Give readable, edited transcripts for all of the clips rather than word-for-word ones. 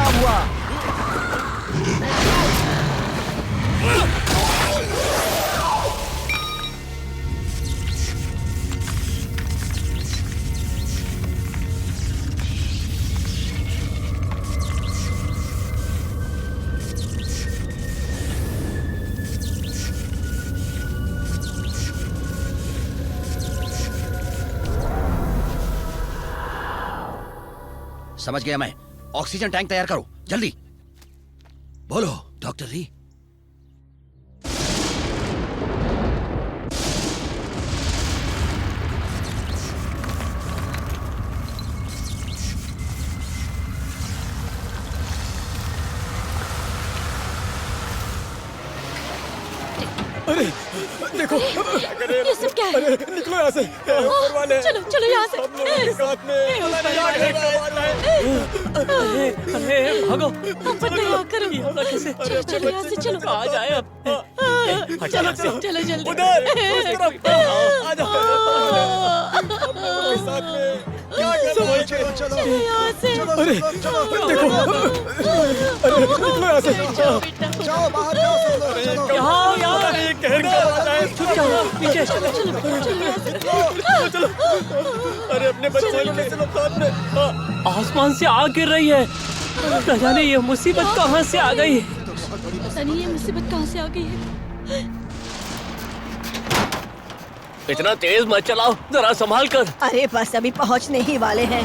क्या हुआ? समझ गया मैं। ऑक्सीजन टैंक तैयार करो जल्दी। बोलो डॉक्टर री। अरे देखो, ये सब क्या है? अरे निकलो यहाँ से। ऊपर वाले चलो चलो यहाँ से। हम लोगों के साथ में अरे भागो। हम पर दया करो। चलो चलो यहाँ से चलो। आ जाए अब। चलो चलो जल्दी। उधर उस तरफ आ जाओ। हम लोगों के साथ में क्या कर रहे हो? चलो यहाँ से। अरे देखो, अरे निकलो यहाँ से। जाओ बाहर जाओ सब लोग, चलो। यहाँ यहाँ अरे कहर का आवाज आया। छुप जाओ पीछे। चलो। अरे अपने बच्चे लोग कैसे लोग साथ में? आसमान से आग गिर रही है। न जाने ये मुसीबत कहाँ से आ गई। पता नहीं ये मुसीबत कहाँ से आ गई है। इतना तेज मत चलाओ, जरा संभाल कर। अरे बस अभी पहुंचने ही वाले हैं।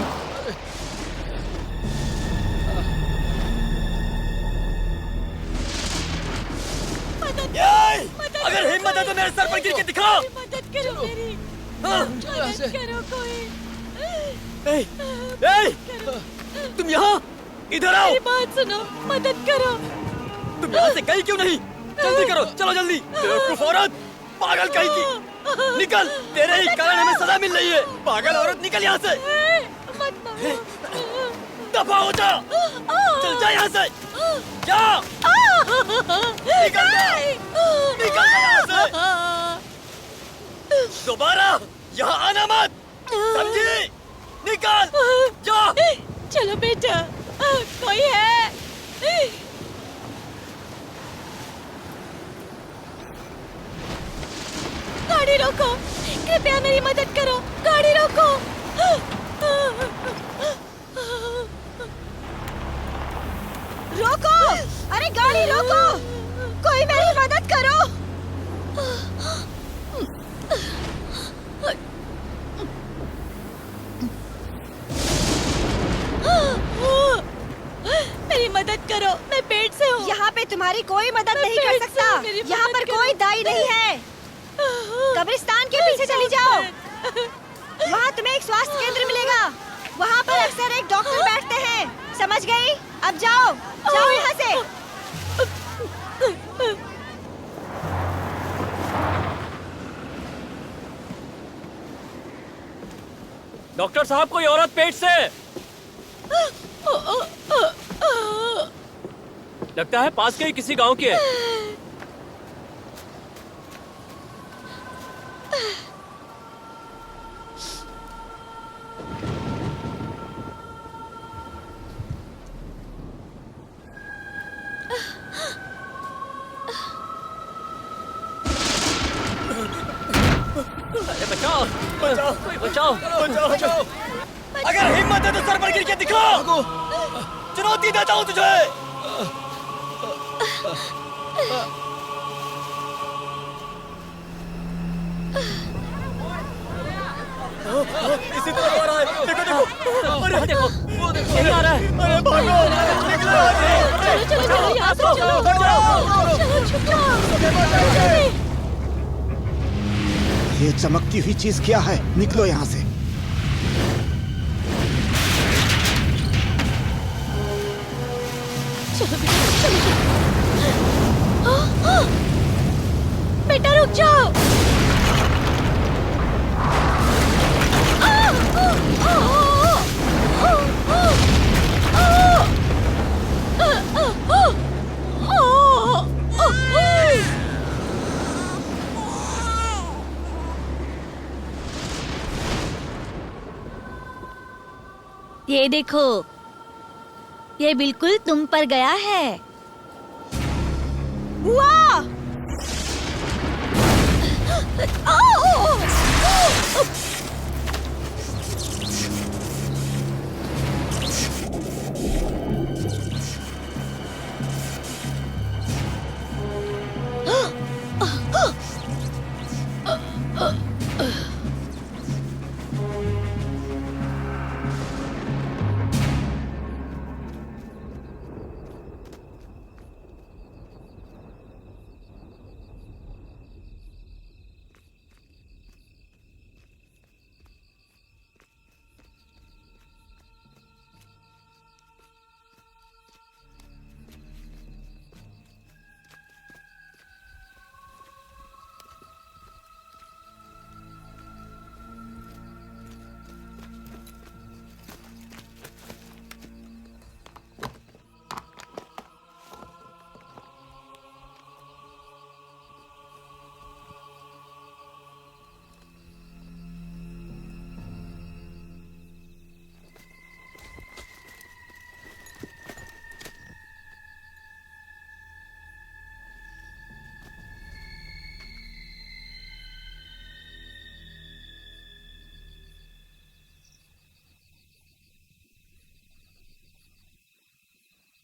अगर हिम्मत है तो मेरे सर पर गिर के दिखाओ। मदद करो मेरी। मदद करो कोई। तुम यहाँ इधर आओ। मेरी बात सुनो, मदद करो। तुम यहाँ से गई क्यों नहीं? जल्दी करो, चलो जल्दी। बेवकूफ औरत, पागल कहीं की। निकल, तेरे ही कारण हमें सजा मिल रही है। पागल औरत, निकल यहाँ से। मत मारो। दफा हो जा। चल जा यहाँ से। जा। निकल जा। निकल जा यहाँ से। दोबारा यहाँ आना मत, समझी? निकल जा। चलो बेटा, कोई है? गाड़ी रोको, कृपया मेरी मदद करो। गाड़ी रोको। रोको! अरे गाड़ी रोको! कोई मेरी मदद करो! मेरी मदद करो, मैं पेट से हूँ। यहाँ पे तुम्हारी कोई मदद नहीं कर सकता। यहाँ पर कोई दाई नहीं है। कब्रिस्तान के पीछे चली जाओ। वहाँ तुम्हें एक स्वास्थ्य केंद्र मिलेगा। वहाँ पर अक्सर एक डॉक्टर बैठते हैं। समझ गई? अब जाओ, जाओ यहाँ से। डॉक्टर साहब, कोई औरत पेट से। लगता है पास के ही किसी गांव की है। अरे बचाओ, बचाओ, बचाओ, बचाओ। अगर हिम्मत है तो सर पर गिर के दिखाओ। चुनौती देता हूँ तुझे। इसी तरह आ रहा है। देखो देखो। अरे देखो, वो देखो, यही आ रहा है। अरे भागो, निकलो यहाँ से। चलो चलो चलो यहाँ से चलो। चलो छुप जाओ। ये चमकती हुई चीज क्या है? निकलो यहाँ से। चलो बेटा रुक जाओ। ये देखो, ये बिल्कुल तुम पर गया है। वाह!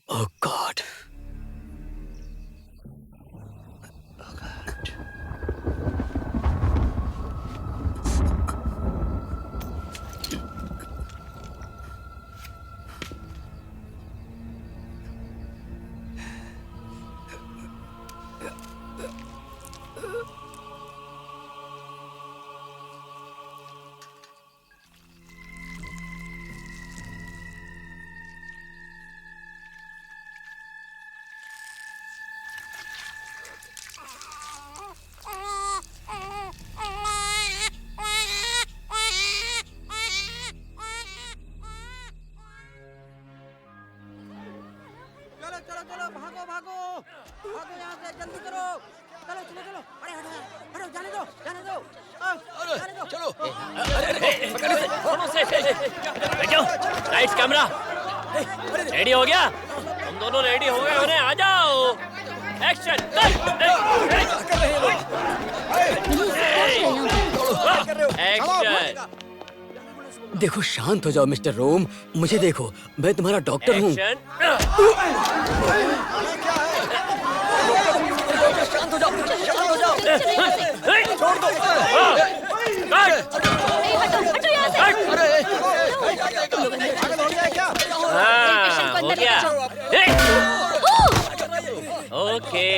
Oh God. चलो चलो भागो भागो भागो यहाँ से जल्दी करो चलो चलो चलो अरे हटो हटो जाने दो जाने दो चलो बैठो। लाइट्स कैमरा रेडी हो गया? तुम दोनों रेडी हो गए होने, आ जाओ। Action action. देखो शांत हो जाओ मिस्टर रोम, मुझे देखो, मैं तुम्हारा डॉक्टर हूँ। शांत हो जाओ, शांत हो जाओ। छोड़ दो। हो गया। ओके।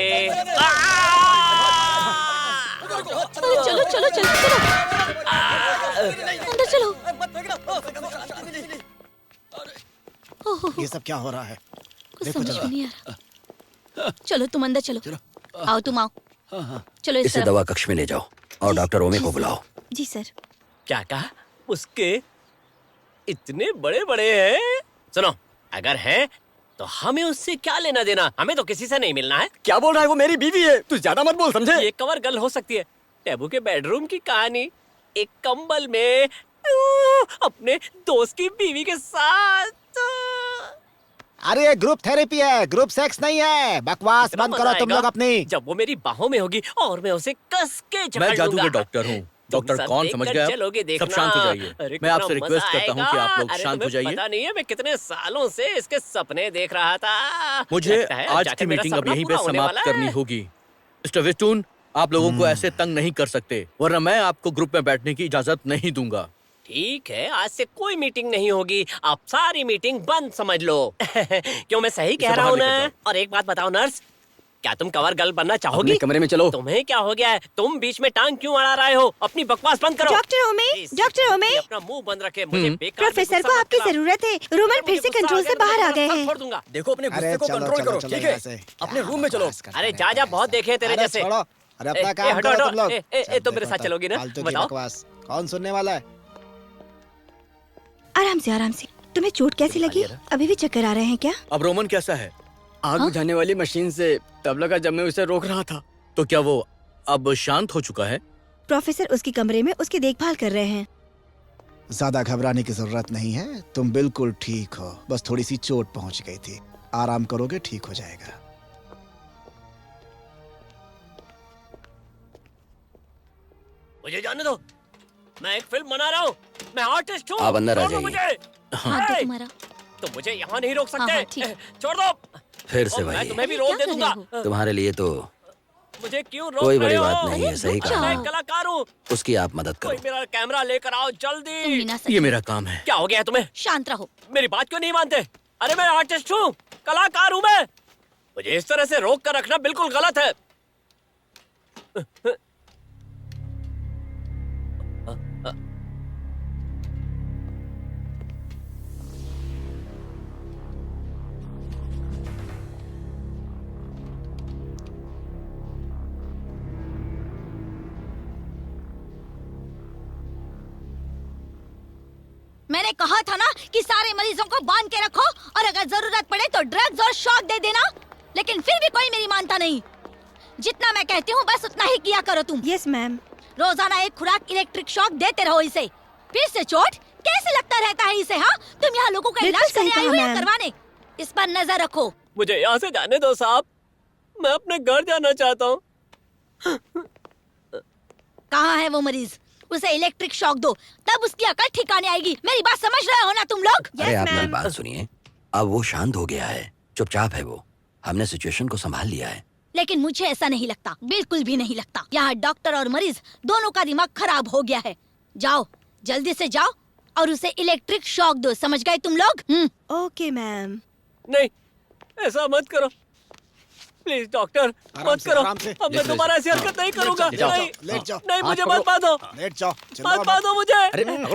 चलो चलो चलो चलो अंदर चलो। ये सब क्या हो रहा है? कुछ समझ में नहीं आ रहा। चलो तुम अंदर चलो। आओ तुम आओ। चलो इसे दवा कक्ष में ले जाओ और डॉक्टर ओमे को बुलाओ। जी सर। क्या कहा? उसके इतने बड़े बड़े हैं? सुनो, अगर हैं तो हमें उससे क्या लेना देना? हमें तो किसी से नहीं मिलना है। क्या बोल रहा है? वो मेरी बीवी है, तू ज्यादा मत बोल, समझे? ये कवर गर्ल हो सकती है। टैबू के बेडरूम की कहानी, एक कंबल में अपने दोस्त की बीवी के साथ। अरे ये ग्रुप थेरेपी है, ग्रुप सेक्स नहीं है। बकवास बंद करो तुम लोग अपनी। जब वो मेरी बाहों में होगी और मैं उसे कस के जकड़ मैं जादू लूंगा। के डॉक्टर हूँ। डॉक्टर सब कौन देखकर समझ गया? चलोगे सब देखना। शांत हो जाइए। अरे मैं आपसे कितना रिक्वेस्ट मजा करता हूँ कि आप लोग आएगा। शांत हो अरे तुम्हें जाइए। पता नहीं है मैं कितने सालों से इसके सपने देख रहा था। मुझे लगता है आज जाकर की मेरा मीटिंग अब सपना यहीं पे पूरा होने समाप्त वाला करनी है। होगी। मिस्टर विस्टून, आप लोगों को ऐसे तंग नहीं कर सकते, वरना मैं आपको ग्रुप में बैठने की इजाजत नहीं दूंगा। ठीक है, आज से कोई मीटिंग नहीं होगी। आप सारी मीटिंग बंद समझ लो। क्यों मैं सही कह इसे रहा हूँ बाहर ना? लेकर और एक बात बताओ नर्स, क्या तुम कवर गर्ल बनना चाहोगी? अपने कमरे में चलो। तुम्हें क्या हो गया है? तुम बीच में टांग क्यों अड़ा रहे हो? अपनी बकवास बंद करो। डॉक्टर ओमे, अपना मुंह बंद रखे। मुझे बेकार में प्रोफेसर गुस्सा को मत आपकी दिलाओ। जरूरत है। रोमन फिर से कंट्रोल से बाहर आ गए हैं। छोड़ दूंगा। देखो अपने अरे गुस्से को चलो, कंट्रोल चलो, करो, चलो ठीक यहाँ है? से। अपने क्या रूम में चलो। बकवास करते अरे हैं? जा जा, बहुत देखे तेरे अरे जैसे। छोड़ो। अरे अपना ए, काम हटो, करो हटो। तुम लोग। ए, तुम मेरे साथ देखो चलोगी ना? फालतू की बताओ। बकवास कौन सुनने वाला है? आराम से आराम से। तुम्हें चोट कैसी लगी? अभी भी चक्कर आ रहे हैं क्या? अब रोमन कैसा है? आग बुझाने वाली मशीन से तब लगा जब मैं उसे रोक रहा था। तो क्या वो अब शांत हो चुका है? प्रोफेसर उसकी कमरे में उसकी देखभाल कर रहे हैं। ज्यादा घबराने की जरूरत नहीं है, तुम बिल्कुल ठीक हो, बस थोड़ी सी चोट पहुंच गई थी। आराम करोगे ठीक हो जाएगा। मुझे जाने दो, मैं एक फिल्म बना रहा हूँ, मैं आर्टिस्ट हूँ। आप अंदर आ छोड़ दो मुझे। हाथ दो हे! तुम्हारा। तुम मुझे यहाँ नहीं रोक हाँ, हाँ, सकते। ठीक। छोड़ दो। फिर से और मैं वही। तुम्हें भी अरे, रोक क्या दे कर दूंगा। रहे तुम्हारे लिए तो मुझे क्यों रोक कोई रहे बड़ी हो? बात नहीं है, सही रुक कहा। मैं जाओ। एक कलाकार हूँ। उसकी आप मदद कोई करो। मेरा कैमरा लेकर आओ तुम जल्दी। भी ना सही। ये मेरा काम है। क्या हो गया है तुम्हें? शांत रहो। मेरी बात क्यों नहीं मानते? अरे मैं आर्टिस्ट हूँ, कलाकार हूँ मैं। मुझे इस तरह से रोक कर रखना बिल्कुल गलत है। मैंने कहा था ना कि सारे मरीजों को बांध के रखो और अगर जरूरत पड़े तो ड्रग्स और शॉक दे देना, लेकिन फिर भी कोई मेरी मानता नहीं। जितना मैं कहती हूँ बस उतना ही किया करो तुम। Yes ma'am. रोजाना एक खुराक इलेक्ट्रिक शॉक देते रहो इसे। फिर से चोट कैसे लगता रहता है इसे? हाँ, तुम यहाँ लोगों का बिल्कुल इलाज सही करने आई कहा, हुई हो मैम। करवाने। इस पर नजर रखो। मुझे यहाँ से जाने दो साहब, मैं अपने घर जाना चाहता हूँ। कहाँ है वो मरीज? उसे इलेक्ट्रिक शॉक दो, तब उसकी अकल ठिकाने आएगी। मेरी बात समझ रहे हो ना तुम लोग? अरे आप मेरी मैम। बात सुनिए, अब वो शांत हो गया है, चुपचाप है वो। हमने सिचुएशन को संभाल लिया है। लेकिन मुझे ऐसा नहीं लगता, बिल्कुल भी नहीं लगता। यहाँ डॉक्टर और मरीज दोनों का दिमाग खराब हो गया है। जाओ, जल्दी से जाओ और उसे इलेक्ट्रिक शॉक दो। समझ गए तुम लोग? Okay ma'am. नहीं, ऐसा मत करो प्लीज डॉक्टर, मत करो। अब मैं दोबारा ऐसी हरकत नहीं करूँगा। नहीं, लेट जाओ, नहीं, मुझे मत बांधो, लेट जाओ, मत बांधो मुझे।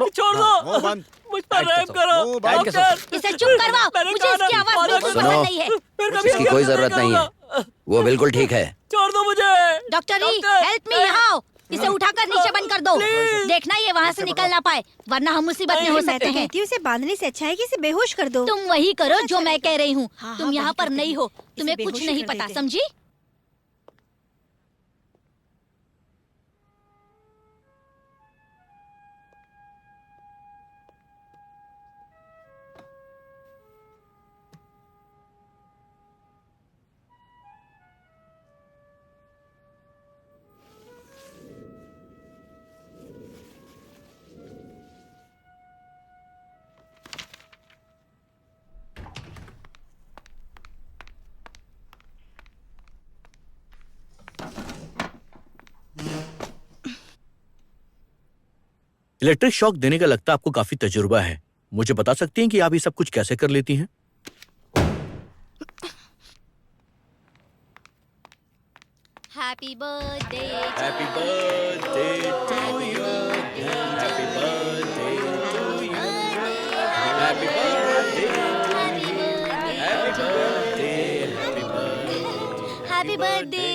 छोड़ दो, मुझ पर रहम करो डॉक्टर। इसे चुप करवाओ। मैंने मुझे कहा इसकी ना, आवाज माना बिल्कुल सुनो। पसंद नहीं है। फिर कभी इसकी ऐसी कोई हरकत जरूरत नहीं है, करूँगा। वो बिल्कुल ठीक है। छोड़ दो मुझे। डॉक्टर ई, डॉक्टर, हेल्प मी। यहाँ आओ। इसे उठाकर नीचे बंद कर दो। प्लीज। देखना ये वहाँ से निकल ना पाए, वरना हम मुसीबत में हो मैं सकते तो हैं। कहती हूँ इसे बांधने से अच्छा है कि इसे बेहोश कर दो। तुम वही करो जो मैं कह रही हूँ। हाँ, तुम हाँ, यहाँ वही पर करती नहीं हूँ। हो, तुम्हें इसे कुछ बेहोश नहीं कर पता, देते। समझी? इलेक्ट्रिक शॉक देने का लगता आपको काफी तजुर्बा है। मुझे बता सकती हैं कि आप ये सब कुछ कैसे कर लेती हैं? Happy birthday. Happy birthday to you, happy birthday to you, happy birthday, happy birthday, happy birthday.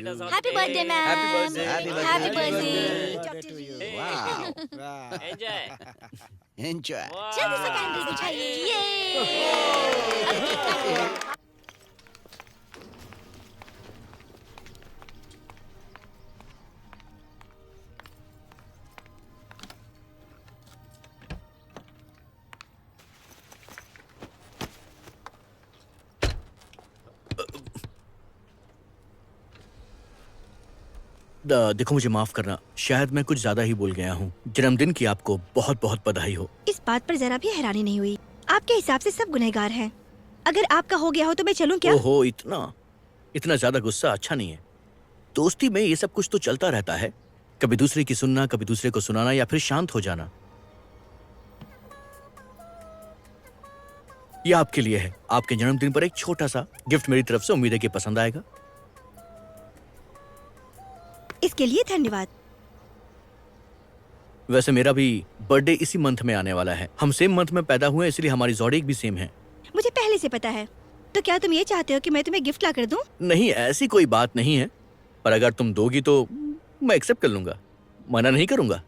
Happy birthday ma'am. Happy birthday. Enjoy. Enjoy. जल्दी से कैंडल बुझाइए। ये देखो, मुझे माफ करना, शायद मैं कुछ ज्यादा ही बोल गया हूँ। जन्मदिन की आपको बहुत बहुत बधाई हो। इस बात पर जरा भी हैरानी नहीं हुई। आपके हिसाब से सब गुनहगार हैं। अगर आपका हो गया हो तो मैं चलूं क्या? ओहो, इतना ज्यादा गुस्सा अच्छा नहीं है। दोस्ती में ये सब कुछ तो चलता रहता है, कभी दूसरे की सुनना, कभी दूसरे को सुनाना, या फिर शांत हो जाना। ये आपके लिए है, आपके जन्मदिन पर एक छोटा सा गिफ्ट मेरी तरफ से। उम्मीद है कि पसंद आएगा। इसके लिए धन्यवाद। वैसे मेरा भी बर्थडे इसी मंथ में आने वाला है। हम सेम मंथ में पैदा हुए, इसलिए हमारी जोड़ी भी सेम है। मुझे पहले से पता है। तो क्या तुम ये चाहते हो कि मैं तुम्हें गिफ्ट ला कर दूं? नहीं, ऐसी कोई बात नहीं है, पर अगर तुम दोगी तो मैं एक्सेप्ट कर लूंगा, मना नहीं करूंगा।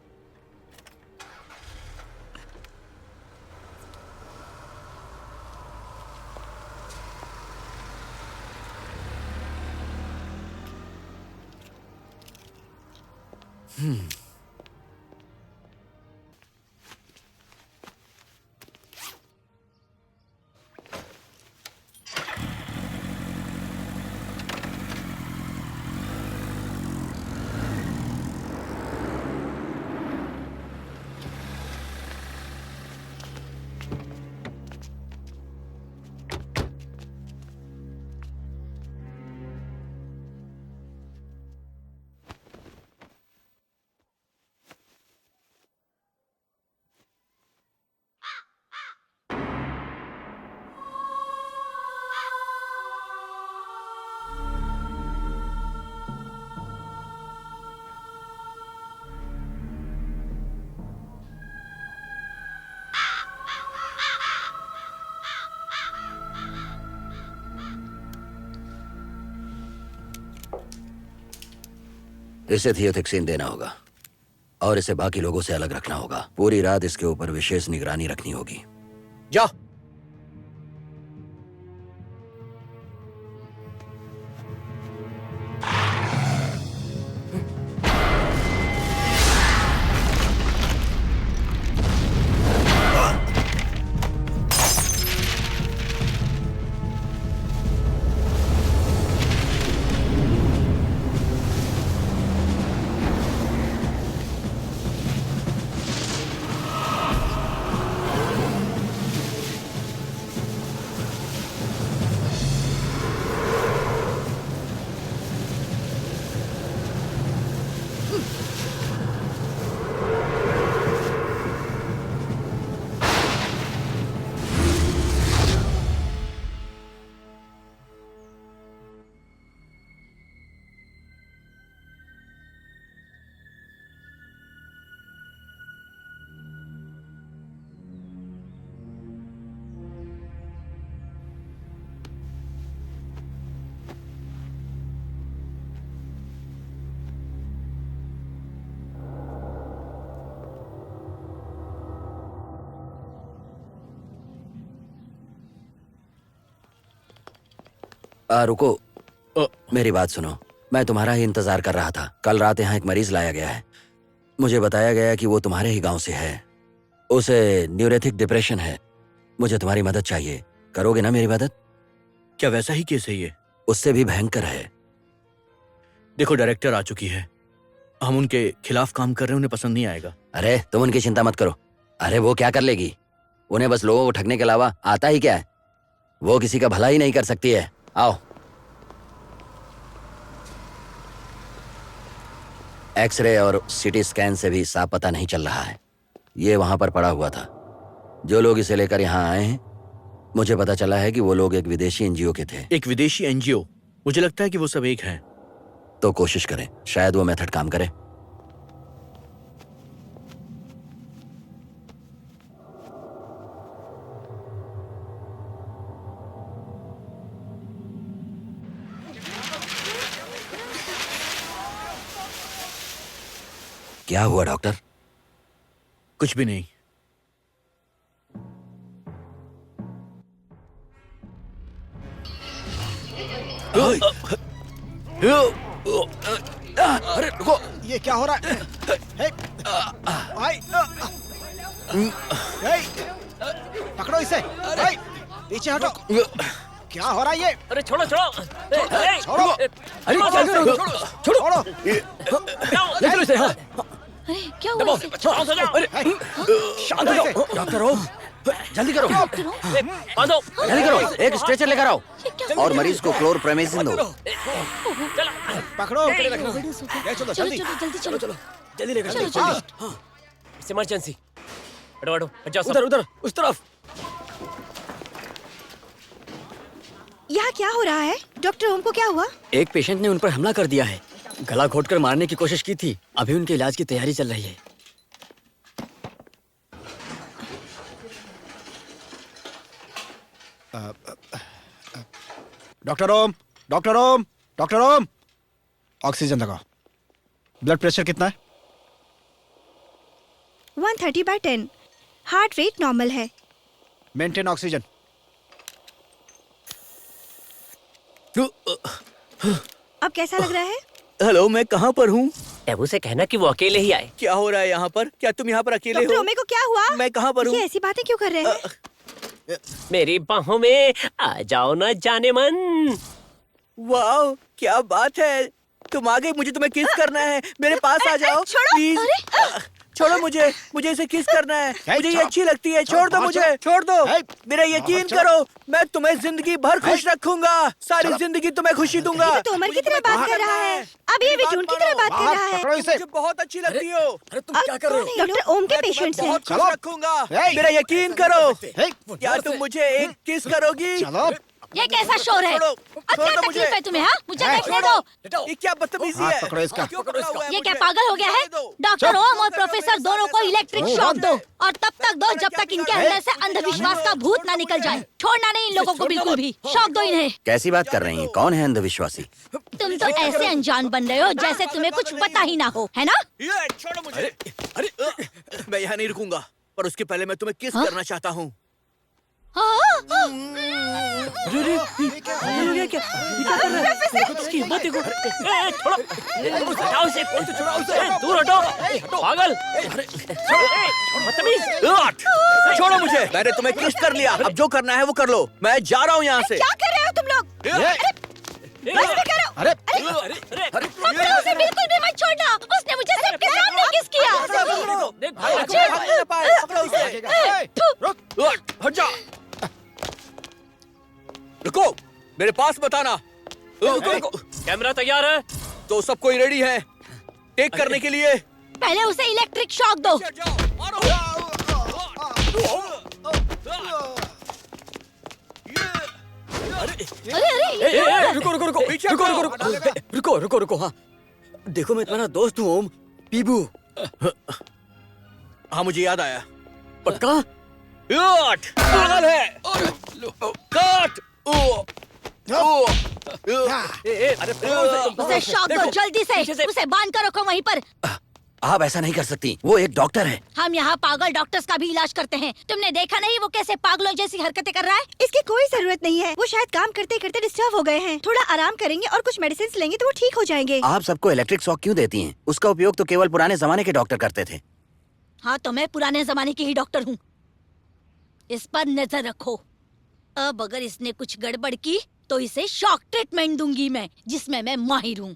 इसे थियोथिक्सिन देना होगा और इसे बाकी लोगों से अलग रखना होगा। पूरी रात इसके ऊपर विशेष निगरानी रखनी होगी। जाओ। रुको, मेरी बात सुनो। मैं तुम्हारा ही इंतजार कर रहा था। कल रात यहाँ एक मरीज लाया गया है। मुझे बताया गया कि वो तुम्हारे ही गांव से है। उसे न्यूरेथिक डिप्रेशन है। मुझे तुम्हारी मदद चाहिए। करोगे ना मेरी मदद? क्या वैसा ही केस है ये? उससे भी भयंकर है। देखो, डायरेक्टर आ चुकी है। हम उनके खिलाफ काम कर रहे हैं, उन्हें पसंद नहीं आएगा। अरे तुम उनकी चिंता मत करो। अरे वो क्या कर लेगी? उन्हें बस लोगों को ठगने के अलावा आता ही क्या है? वो किसी का भला ही नहीं कर सकती है। आओ। एक्सरे और सीटी स्कैन से भी साफ पता नहीं चल रहा है। ये वहां पर पड़ा हुआ था। जो लोग इसे लेकर यहाँ आए हैं, मुझे पता चला है कि वो लोग एक विदेशी एनजीओ के थे। एक विदेशी एनजीओ? मुझे लगता है कि वो सब एक हैं। तो कोशिश करें, शायद वो मेथड काम करे। क्या हुआ डॉक्टर? कुछ भी नहीं। अरे रुको, ये क्या हो रहा है? हे, भाई, हे, पकड़ो इसे। भाई, पीछे हटो। क्या हो रहा है ये? अरे छोड़ो छोड़ो छोड़ो। अरे छोड़ो छोड़ो। ले चलो इसे। हाँ अरे क्या हुआ इसे? शांत हो जाओ। डॉक्टर हो, जल्दी करो। बांधो। जल्दी करो, एक स्ट्रेचर लेकर आओ ये क्या और मरीज को क्लोरप्रेमेजिन दो। पकड़ो। ले चलो चलो जल्दी। चलो चलो जल्दी लेकर चलो चलो। चलो। It's emergency. हटो हटो, हट जाओ। उधर उधर, उस तरफ। यहाँ क्या हो रहा है? डॉक्टर ओम को क्या हुआ? एक पेशेंट ने उन पर हमला कर दिया है। गला घोटकर मारने की कोशिश की थी। अभी उनके इलाज की तैयारी चल रही है। Doctor Om, doctor Om, doctor ओम, ऑक्सीजन लगाओ। ब्लड प्रेशर कितना है? 130/10। हार्ट रेट नॉर्मल है। Maintain oxygen. अब कैसा लग रहा है? हेलो, मैं कहाँ पर हूँ? टैबू से कहना कि वो अकेले ही आए। क्या हो रहा है यहाँ पर? क्या तुम यहाँ पर अकेले डॉक्टर हो? ओमे को क्या हुआ? मैं कहाँ पर हूँ? ये ऐसी बातें क्यों कर रहे हैं? मेरी बाहों में आ जाओ ना जाने मन। वाह, क्या बात है। तुम आ गई। मुझे तुम्हें किस करना है। मेरे पास आ जाओ प्लीज। छोड़ो मुझे इसे किस करना है। मुझे ये अच्छी लगती है। छोड़ दो मुझे, छोड़ दो। मेरा यकीन करो, मैं तुम्हें जिंदगी भर खुश रखूंगा। सारी जिंदगी तुम्हें खुशी दूंगा। ये तो उमर की तरह बात कर रहा है। अब ये विजून की तरह बात कर रहा है। पकड़ो इसे। मुझे बहुत अच्छी लगती हो। अरे तुम क्या कर रहे हो? डॉक्टर ओम के पेशेंट्स हैं। बहुत खुश रखूंगा। मेरा यकीन करो। क्या तुम मुझे एक किस करोगी? चलो। ये कैसा शोर है? छोड़ो, अब क्या छोड़ो मुझे। तकलीफ है तुम्हें? हाँ, मुझे देखने दो। ये क्या बदतमीजी हाथ है? पकड़ो इसका। क्यों पकड़ा हुआ है ये क्या मुझे? पागल हो गया है? छोड़ने दो। डॉक्टर ओम और प्रोफेसर दोनों को इलेक्ट्रिक शॉक दो और तब तक दो जब तक इनके अंदर से अंधविश्वास का भूत ना निकल जाए। छोड़ना नहीं इन लोगों को बिल्कुल भी। शॉक दो इन्हें। कैसी बात कर रही हैं? कौन है अंधविश्वासी? तुम तो ऐसे अनजान बन रहे हो जैसे तुम्हें कुछ पता ही ना हो, है ना? ये छोड़ो मुझे। मैं यहाँ नहीं रुकूंगा, पर उसके पहले मैं तुम्हें किस करना चाहता हूँ। इसकी हिम्मत देखो। थोड़ा हटाओ इसे, कोई तो छुड़ाओ इसे। दूर हटो, पागल। छोड़ो मुझे। मैंने तुम्हें किस कर लिया, अब जो करना है वो कर लो। मैं जा रहा हूँ यहाँ से। क्या कर रहे हो तुम लोग? बस भी करो। अरे पकड़ो उसे, बिल्कुल भी मत छोड़ना। उसने मुझे सबके सामने किस किया। पकड़ो उसे। हट जा। रुको, मेरे पास बताना। कैमरा तैयार है? तो सब कोई रेडी है टेक करने के लिए? पहले उसे इलेक्ट्रिक शॉक दो। अरे रुको रुको रुको पीछे रुको हटो। रुको रुको रुको रुको रुको। हाँ देखो, मैं तुम्हारा दोस्त हूँ ओम, पीबू। हाँ मुझे याद आया। पक्का? पागल है। कट। उसे शॉक दो जल्दी से। उसे बांध कर रखो वहीं पर। आप ऐसा नहीं कर सकती, वो एक डॉक्टर है। हम यहाँ पागल डॉक्टर्स का भी इलाज करते हैं। तुमने देखा नहीं वो कैसे पागलों जैसी हरकतें कर रहा है? इसकी कोई जरूरत नहीं है। वो शायद काम करते करते डिस्टर्ब हो गए हैं। थोड़ा आराम करेंगे और कुछ मेडिसिन लेंगे तो वो ठीक हो जाएंगे। आप सबको इलेक्ट्रिक शॉक क्यों देती हैं? उसका उपयोग तो केवल पुराने जमाने के डॉक्टर करते थे। हाँ तो मैं पुराने जमाने की ही डॉक्टर हूँ। इस पर नजर रखो। अब अगर इसने कुछ गड़बड़ की तो इसे शॉक ट्रीटमेंट दूंगी मैं, जिसमें मैं माहिर हूँ।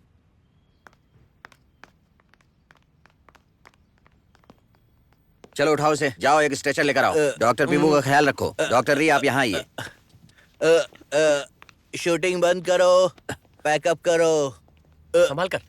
चलो उठाओ इसे, जाओ एक स्ट्रेचर लेकर आओ। डॉक्टर पीबू का ख्याल रखो। डॉक्टर री आप यहाँ आइए। शूटिंग बंद करो, पैकअप करो। संभाल कर।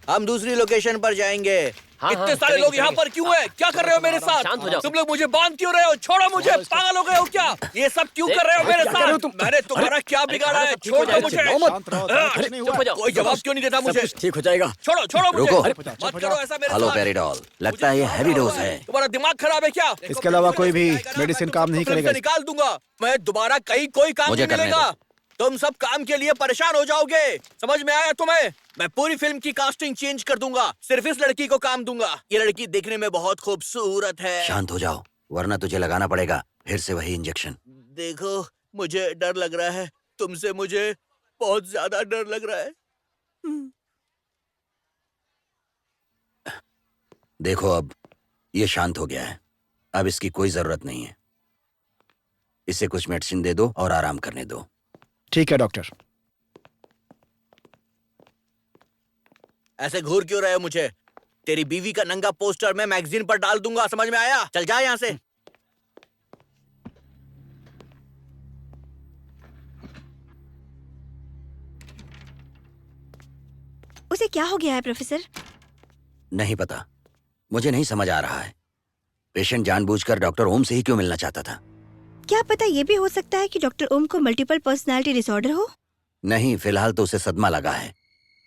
हम दूसरी लोकेशन पर जाएंगे। इतने सारे लोग यहाँ पर क्यों हैं? क्या कर रहे हो मेरे साथ? शांत हो जाओ। तुम लोग मुझे बांध क्यों रहे हो? छोड़ो मुझे। पागल हो गए हो क्या? ये सब क्यों कर रहे हो मेरे साथ? मैंने तुम्हारा क्या बिगाड़ा है? छोड़ दो मुझे। चुप हो जाओ। कोई जवाब क्यों नहीं देता सब मुझे? कुछ ठीक हो जाएगा। छोड़ो छोड़ो मुझे। रुको। मत करो ऐसा मेरे हेलो साथ। पेरिडोल, लगता है ये हैवी डोज है। तुम्हारा दिमाग खराब है क्या? इसके अलावा कोई भी मेडिसिन काम नहीं फिल्म करेगा। से निकाल दूंगा मैं। दोबारा कहीं कोई काम मुझे नहीं करने मिलेगा। तुम सब काम के लिए परेशान हो जाओगे। समझ में आया तुम्हें? मैं पूरी फिल्म की कास्टिंग चेंज कर दूंगा। सिर्फ इस लड़की को काम दूंगा। ये लड़की देखने में बहुत खूबसूरत है। शांत हो जाओ, वरना तुझे लगाना पड़ेगा फिर से वही इंजेक्शन। देखो मुझे डर लग रहा है। तुमसे मुझे बहुत ज्यादा डर लग रहा है। देखो अब ये शांत हो गया है, अब इसकी कोई जरूरत नहीं है। इसे कुछ मेडिसिन दे दो और आराम करने दो। ठीक है डॉक्टर। ऐसे घूर क्यों रहे हो मुझे? तेरी बीवी का नंगा पोस्टर मैं मैगजीन पर डाल दूंगा। समझ में आया? चल जा यहाँ से। उसे क्या हो गया है प्रोफेसर? नहीं पता, मुझे नहीं समझ आ रहा है। पेशेंट जानबूझकर डॉक्टर ओम से ही क्यों मिलना चाहता था? क्या पता ये भी हो सकता है कि डॉक्टर ओम को मल्टीपल पर्सनालिटी डिसऑर्डर हो? नहीं, फिलहाल तो उसे सदमा लगा है।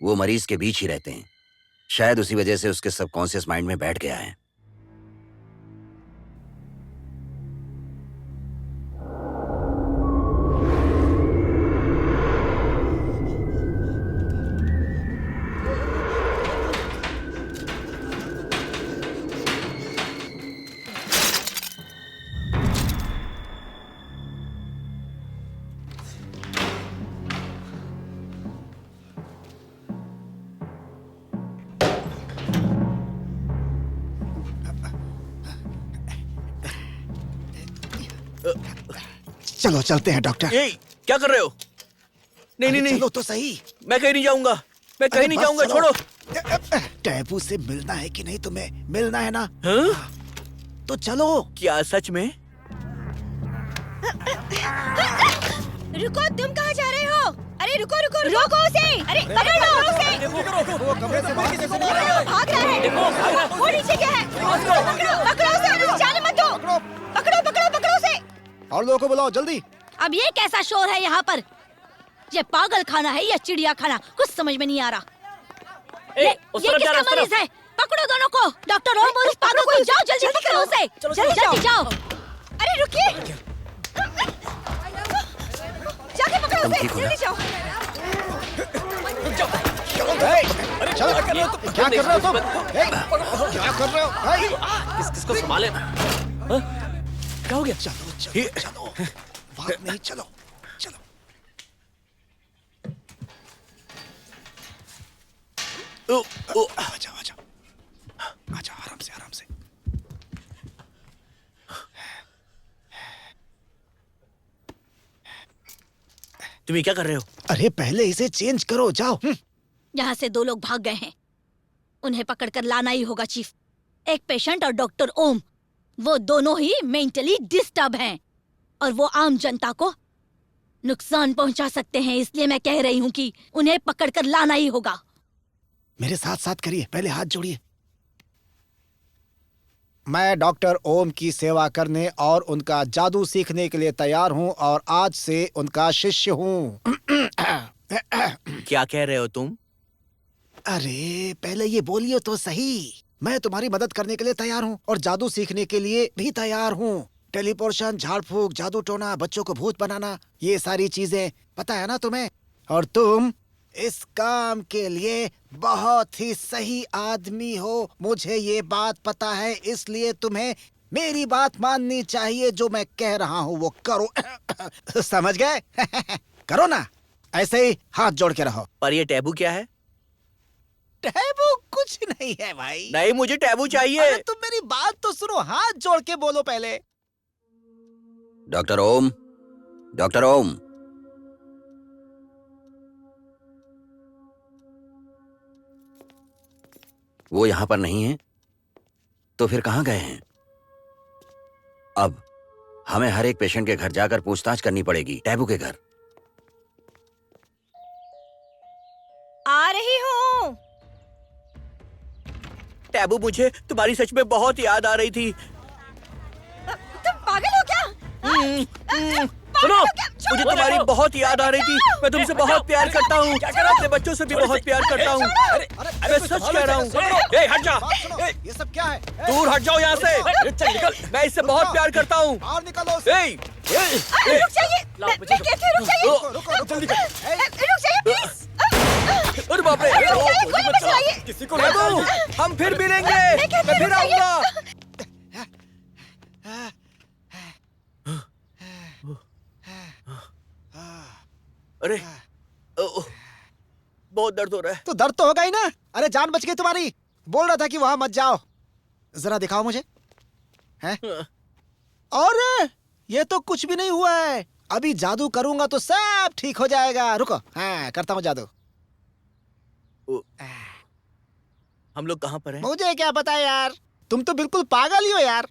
वो मरीज के बीच ही रहते हैं। शायद उसी वजह से उसके सबकॉन्शियस माइंड में बैठ गया है। चलो चलते हैं डॉक्टर। ये क्या कर रहे हो? नहीं नहीं नहीं, चलो तो सही। मैं कहीं नहीं जाऊंगा। मैं कहीं नहीं बस जाऊंगा। चलो। छोड़ो। टैबू से मिलना है कि नहीं तुम्हें? मिलना है ना? हाँ? तो चलो। क्या सच में? रुको, तुम कहाँ जा रहे हो? अरे रुको रुको रोको उसे। अरे पकड़ लो उसे। भाग रहा है। वो नीचे क्या है? पकड़ो उसे, जाने मत दो। पकड़ो पकड़ो पकड़ो उसे। और लोगों को बुलाओ जल्दी। अब ये कैसा शोर है यहाँ पर? ये पागल खाना है या चिड़िया खाना? कुछ समझ में नहीं आ रहा। ये किसका मरीज है? पकड़ो दोनों को। डॉक्टर ओम और उस पागल को जाओ, जल्दी पकड़ो उसे। जल्दी जाओ। अरे रुकिए, जाके पकड़ो उसे, जल्दी जाओ। चलो, क्या कर रहे हो तुम? क्या कर रहे हो? किसको संभाले? क्या हो गया? चलो, बात नहीं, चलो। आजा, आराम से। तुम ये क्या कर रहे हो? अरे पहले इसे चेंज करो, जाओ। यहाँ से 2 लोग भाग गए हैं। उन्हें पकड़कर लाना ही होगा चीफ। एक पेशेंट और डॉक्टर ओम, वो दोनों ही मेंटली डिस्टर्ब हैं और वो आम जनता को नुकसान पहुंचा सकते हैं। इसलिए मैं कह रही हूँ कि उन्हें पकड़कर लाना ही होगा। मेरे साथ साथ करिए, पहले हाथ जोड़िए। मैं डॉक्टर ओम की सेवा करने और उनका जादू सीखने के लिए तैयार हूँ और आज से उनका शिष्य हूँ। क्या कह रहे हो तुम? अरे पहले ये बोलिए तो सही। मैं तुम्हारी मदद करने के लिए तैयार हूँ और जादू सीखने के लिए भी तैयार हूँ। टेलीपोर्शन, झाड़ फूक, जादू टोना, बच्चों को भूत बनाना, ये सारी चीजें पता है ना तुम्हें? और तुम इस काम के लिए बहुत ही सही आदमी हो, मुझे ये बात पता है। इसलिए तुम्हें मेरी बात माननी चाहिए। जो मैं कह रहा हूँ वो करो। समझ गए? करो ना, ऐसे ही हाथ जोड़ के रहो। पर ये टैबू क्या है? टैबू कुछ नहीं है भाई। नहीं, मुझे टैबू चाहिए। अरे तुम मेरी बात तो सुनो, हाथ जोड़ के बोलो पहले। डॉक्टर ओम, डॉक्टर ओम। वो यहाँ पर नहीं है, तो फिर कहाँ गए हैं? अब हमें हर एक पेशेंट के घर जाकर पूछताछ करनी पड़ेगी। टैबू के घर। आ रही हूँ। टैबू, मुझे तुम्हारी सच में बहुत याद आ रही थी। तुम पागल हो क्या? सुनो, मुझे तुम्हारी बहुत याद आ रही थी। मैं तुमसे बहुत प्यार करता हूँ, अपने बच्चों से भी बहुत प्यार करता हूँ। मैं सच कह रहा हूँ। हट जा, ये सब क्या है? दूर हट जाओ यहाँ से। मैं इससे बहुत प्यार करता हूँ। और निकलो। रुक जाइए, मैं कहती हूँ रुक जाइए। जल्दी रुक जाइए प्लीज। अरे बाप रे, कोई बचाइए। किसी को हम फिर मिलेंगे। मैं फिर आऊंगा। अरे बहुत दर्द हो रहा है। तो दर्द तो होगा ही ना। अरे जान बच गई तुम्हारी। बोल रहा था कि वहां मत जाओ। जरा दिखाओ मुझे। हैं? और ये तो कुछ भी नहीं हुआ है। अभी जादू करूंगा तो सब ठीक हो जाएगा। रुको, हाँ करता हूँ जादू। हम लोग कहाँ पर हैं? मुझे क्या पता यार, तुम तो बिल्कुल पागल ही हो यार।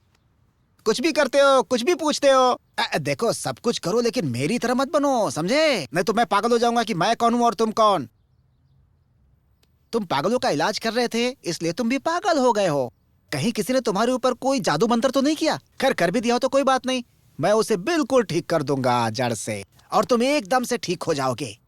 कुछ भी करते हो, कुछ भी पूछते हो। देखो, सब कुछ करो लेकिन मेरी तरह मत बनो, समझे? नहीं तो मैं पागल हो जाऊंगा कि मैं कौन हूँ और तुम कौन। तुम पागलों का इलाज कर रहे थे, इसलिए तुम भी पागल हो गए हो। कहीं किसी ने तुम्हारे ऊपर कोई जादू मंत्र तो नहीं किया? खैर कर भी दिया हो तो कोई बात नहीं, मैं उसे बिल्कुल ठीक कर दूंगा जड़ से और तुम एकदम से ठीक हो जाओगे।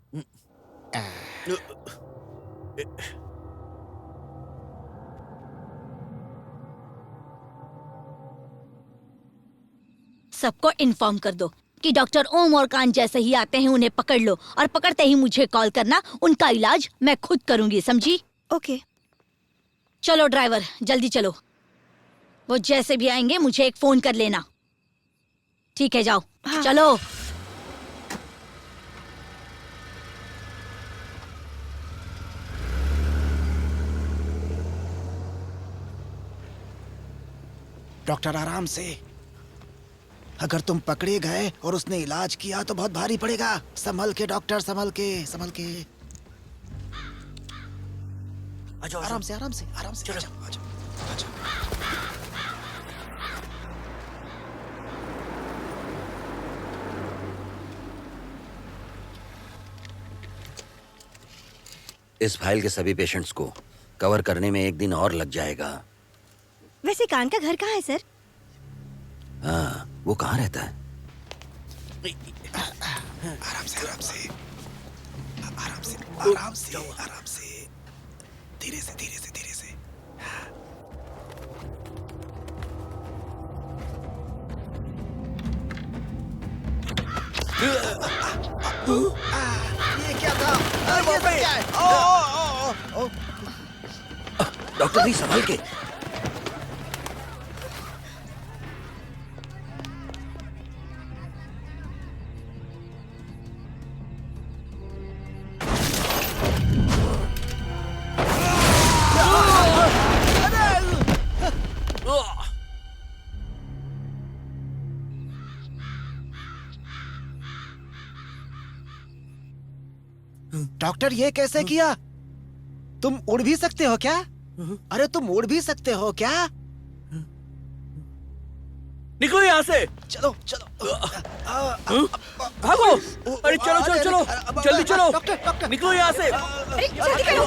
सबको इन्फॉर्म कर दो कि डॉक्टर ओम और कान जैसे ही आते हैं उन्हें पकड़ लो और पकड़ते ही मुझे कॉल करना। उनका इलाज मैं खुद करूंगी, समझी? ओके। चलो ड्राइवर, जल्दी चलो। वो जैसे भी आएंगे मुझे एक फोन कर लेना। ठीक है, जाओ। हाँ। चलो। डॉक्टर आराम से। अगर तुम पकड़े गए और उसने इलाज किया तो बहुत भारी पड़ेगा। संभल के डॉक्टर, संभल के, संभल के। आराम से, आराम से, आराम से। आजा, आजा, आजा। इस फाइल के सभी पेशेंट्स को कवर करने में 1 दिन और लग जाएगा। वैसे कान का घर कहाँ है सर? हाँ, वो कहाँ रहता है? आराम से आराम से आराम से आराम से आराम से धीरे से धीरे से धीरे से। ये क्या था? ये सब क्या है? ओ, ओ, ओ, ओ, डॉक्टर नहीं, संभाल के। डॉक्टर ये कैसे किया? तुम उड़ भी सकते हो क्या? अरे तुम उड़ भी सकते हो क्या? निकलो यहाँ से। चलो चलो भागो। अरे चलो चलो चलो, जल्दी चलो। डॉक्टर निकलो यहाँ से। अरे जल्दी करो।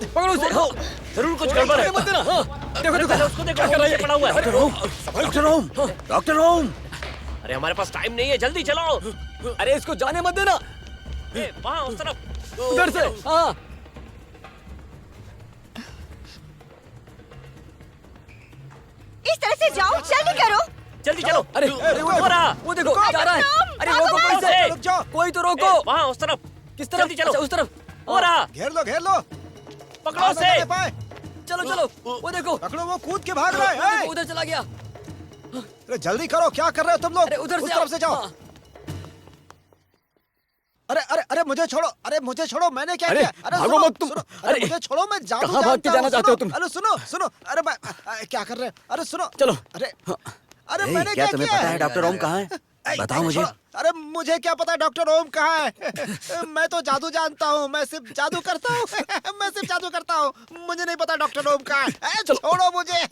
पकड़ो उसे। हाँ, जरूर कुछ गड़बड़ है। मत देना। हाँ, देखो देखो उसको देखो क्या कर रहा है, पड़ा हुआ है। डॉक्टर ओम, डॉक्टर ओम। अरे हमारे पास टाइम नहीं है, जल्दी चलो। अरे इसको जाने मत देना। वहाँ उस तरफ। उधर से। हाँ। इस तरह से जाओ, जल्दी करो। जल्दी चलो। अरे हो रहा। वो देखो जा रहा है। अरे रोको कोई से। रुक जाओ। कोई तो रोको। वहाँ उस तरफ। किस तरफ? जल्दी चलो। अच्छा, उस तरफ। हो रहा। घेर लो पकड़ो भाग उसे। नहीं पाए। चलो चलो, वो देखो। पकड़ो, वो कूद के भाग रहा वो है। देखो, उधर चला गया। अरे जल्दी करो, क्या कर रहे हो तुम लोग? अरे उधर उस से तरफ से जाओ। हाँ। अरे अरे अरे मुझे छोड़ो, अरे मुझे छोड़ो, मैंने क्या अरे, किया? अरे भागो सुनो, मत तुम। सुनो, अरे अरे, मुझे छोड़ो, मैं जादू कहाँ भाग के जानता जाना हूँ, चाहते हो सुनो, तुम? अरे सुनो सुनो, अरे क्या कर रहे हो? अरे सुनो, चलो। अरे अरे ए, मैंने क्या क्या तुम्हें किया? पता है डॉक्टर ओम कहाँ है? बताओ मुझे। अरे मुझे क्या पता डॉक्टर ओम कहाँ है? मैं तो जादू जानता हूँ, मैं सिर्फ जादू करता हूँ। मैं सिर्फ जादू करता हूँ, मुझे नहीं पता डॉक्टर ओम कहाँ है। छोड़ो मुझे।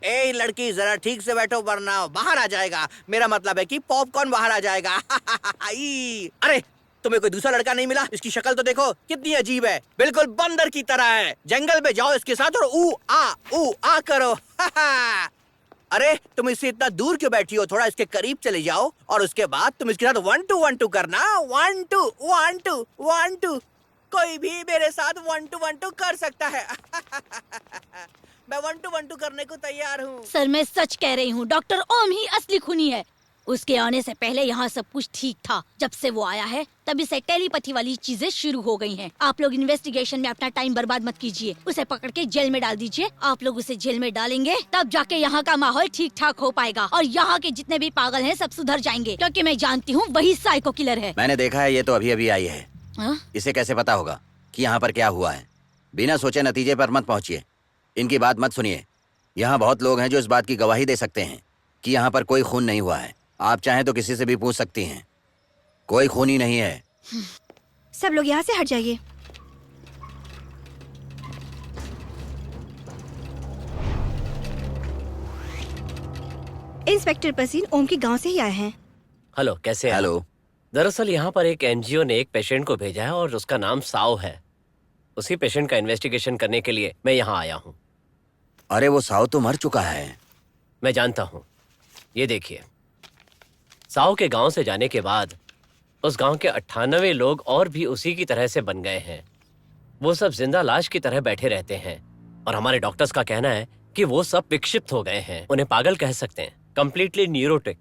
ए लड़की, जरा ठीक से बैठो वरना बाहर आ जाएगा। मेरा मतलब है कि पॉपकॉर्न बाहर आ जाएगा। ई, अरे तुम्हें कोई दूसरा लड़का नहीं मिला? इसकी शक्ल तो देखो कितनी अजीब है, बिल्कुल बंदर की तरह है। जंगल में जाओ इसके साथ और ऊ आ करो। अरे तुम इससे इतना दूर क्यों बैठी हो? थोड़ा इसके करीब चले जाओ और उसके बाद तुम इसके साथ 1 2 1 2 करना। 1 2 1 2 1 2। कोई भी मेरे साथ 1 2 1 2 कर सकता है। मैं 1 2 1 2 करने को तैयार हूँ। सर मैं सच कह रही हूँ, डॉक्टर ओम ही असली खूनी है। उसके आने से पहले यहाँ सब कुछ ठीक था। जब से वो आया है तभी से टेलीपैथी वाली चीजें शुरू हो गई हैं। आप लोग इन्वेस्टिगेशन में अपना टाइम बर्बाद मत कीजिए। उसे पकड़ के जेल में डाल दीजिए। आप लोग उसे जेल में डालेंगे तब जाके यहाँ का माहौल ठीक ठाक हो पाएगा और यहाँ के जितने भी पागल हैं सब सुधर जाएंगे, क्योंकि मैं जानती हूँ वही साइको किलर है। मैंने देखा है, ये तो अभी अभी आई है। हाँ? इसे कैसे पता होगा कि यहाँ पर क्या हुआ है? बिना सोचे नतीजे पर मत पहुँचिए, इनकी बात मत सुनिए। यहाँ बहुत लोग हैं जो इस बात की गवाही दे सकते हैं कि यहाँ पर कोई खून नहीं हुआ है। आप चाहें तो किसी से भी पूछ सकती हैं, कोई खून ही नहीं है। सब लोग यहाँ से हट जाइए। इंस्पेक्टर पसीन ओम के गांव से ही आए हैं। हेलो, कैसे हैं? हेलो। दरअसल यहाँ पर एक एनजीओ ने एक पेशेंट को भेजा है और उसका नाम साओ है। उसी पेशेंट का इन्वेस्टिगेशन करने के लिए मैं यहाँ आया हूँ। अरे वो साव तो मर चुका है। मैं जानता हूँ। ये देखिए, साओ के गांव से जाने के बाद उस गांव के 98 लोग और भी उसी की तरह से बन गए हैं। वो सब जिंदा लाश की तरह बैठे रहते हैं और हमारे डॉक्टर्स का कहना है कि वो सब विक्षिप्त हो गए हैं। उन्हें पागल कह सकते हैं, कंप्लीटली न्यूरोटिक।